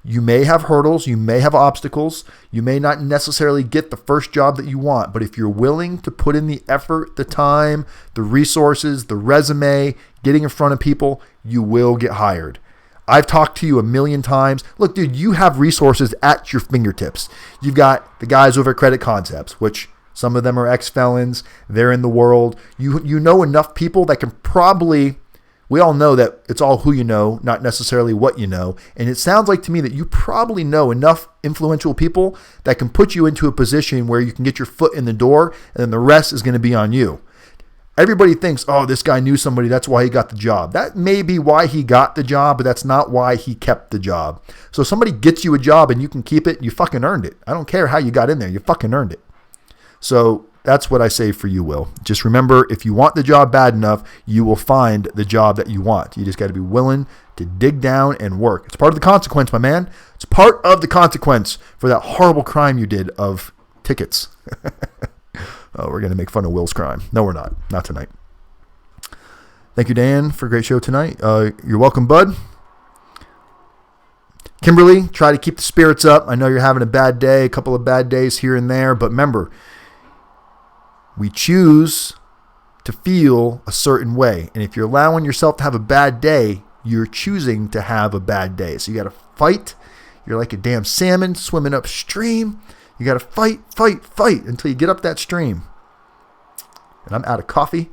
You may have hurdles. You may have obstacles. You may not necessarily get the first job that you want. But if you're willing to put in the effort, the time, the resources, the resume, getting in front of people, you will get hired. I've talked to you a million times. Look, dude, you have resources at your fingertips. You've got the guys over at Credit Concepts, which some of them are ex-felons. They're in the world. You know enough people that can probably... We all know that it's all who you know, not necessarily what you know. And it sounds like to me that you probably know enough influential people that can put you into a position where you can get your foot in the door, and then the rest is going to be on you. Everybody thinks, oh, this guy knew somebody, that's why he got the job. That may be why he got the job, but that's not why he kept the job. So if somebody gets you a job and you can keep it, you fucking earned it. I don't care how you got in there, you fucking earned it. So that's what I say for you, Will. Just remember, if you want the job bad enough, you will find the job that you want. You just got to be willing to dig down and work. It's part of the consequence, my man. It's part of the consequence for that horrible crime you did of tickets. Oh, we're going to make fun of Will's crime. No, we're not. Not tonight. Thank you, Dan, for a great show tonight. You're welcome, bud. Kimberly, try to keep the spirits up. I know you're having a bad day, a couple of bad days here and there, but remember, we choose to feel a certain way. And if you're allowing yourself to have a bad day, you're choosing to have a bad day. So you got to fight. You're like a damn salmon swimming upstream. You got to fight until you get up that stream. And I'm out of coffee.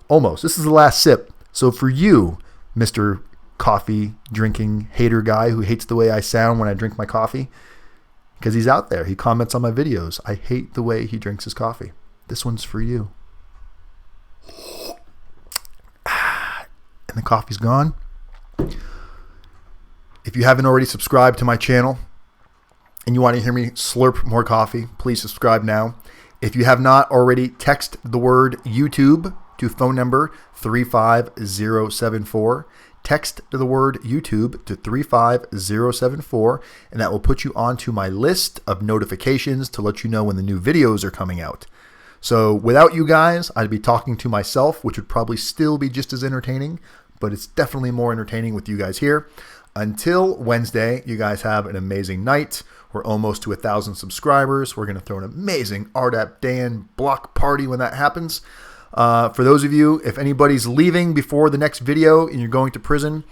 Almost. This is the last sip. So for you, Mr. Coffee drinking hater guy who hates the way I sound when I drink my coffee, because he's out there. He comments on my videos. I hate the way he drinks his coffee. This one's for you. And the coffee's gone. If you haven't already subscribed to my channel and you want to hear me slurp more coffee, please subscribe now. If you have not already, text the word YouTube to phone number 35074. Text the word YouTube to 35074, and that will put you onto my list of notifications to let you know when the new videos are coming out. So without you guys, I'd be talking to myself, which would probably still be just as entertaining, but it's definitely more entertaining with you guys here. Until Wednesday, you guys have an amazing night. We're almost to 1,000 subscribers. We're going to throw an amazing rdapdan block party when that happens. For those of you, if anybody's leaving before the next video and you're going to prison,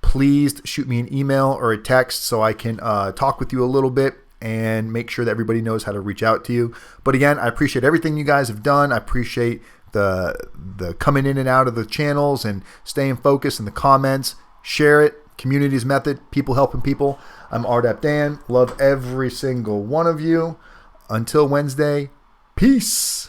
please shoot me an email or a text so I can talk with you a little bit and make sure that everybody knows how to reach out to you. But again, I appreciate everything you guys have done. I appreciate the coming in and out of the channels and staying focused in the comments. Share it. Community's method. People helping people. I'm rdapdan. Love every single one of you. Until Wednesday, peace.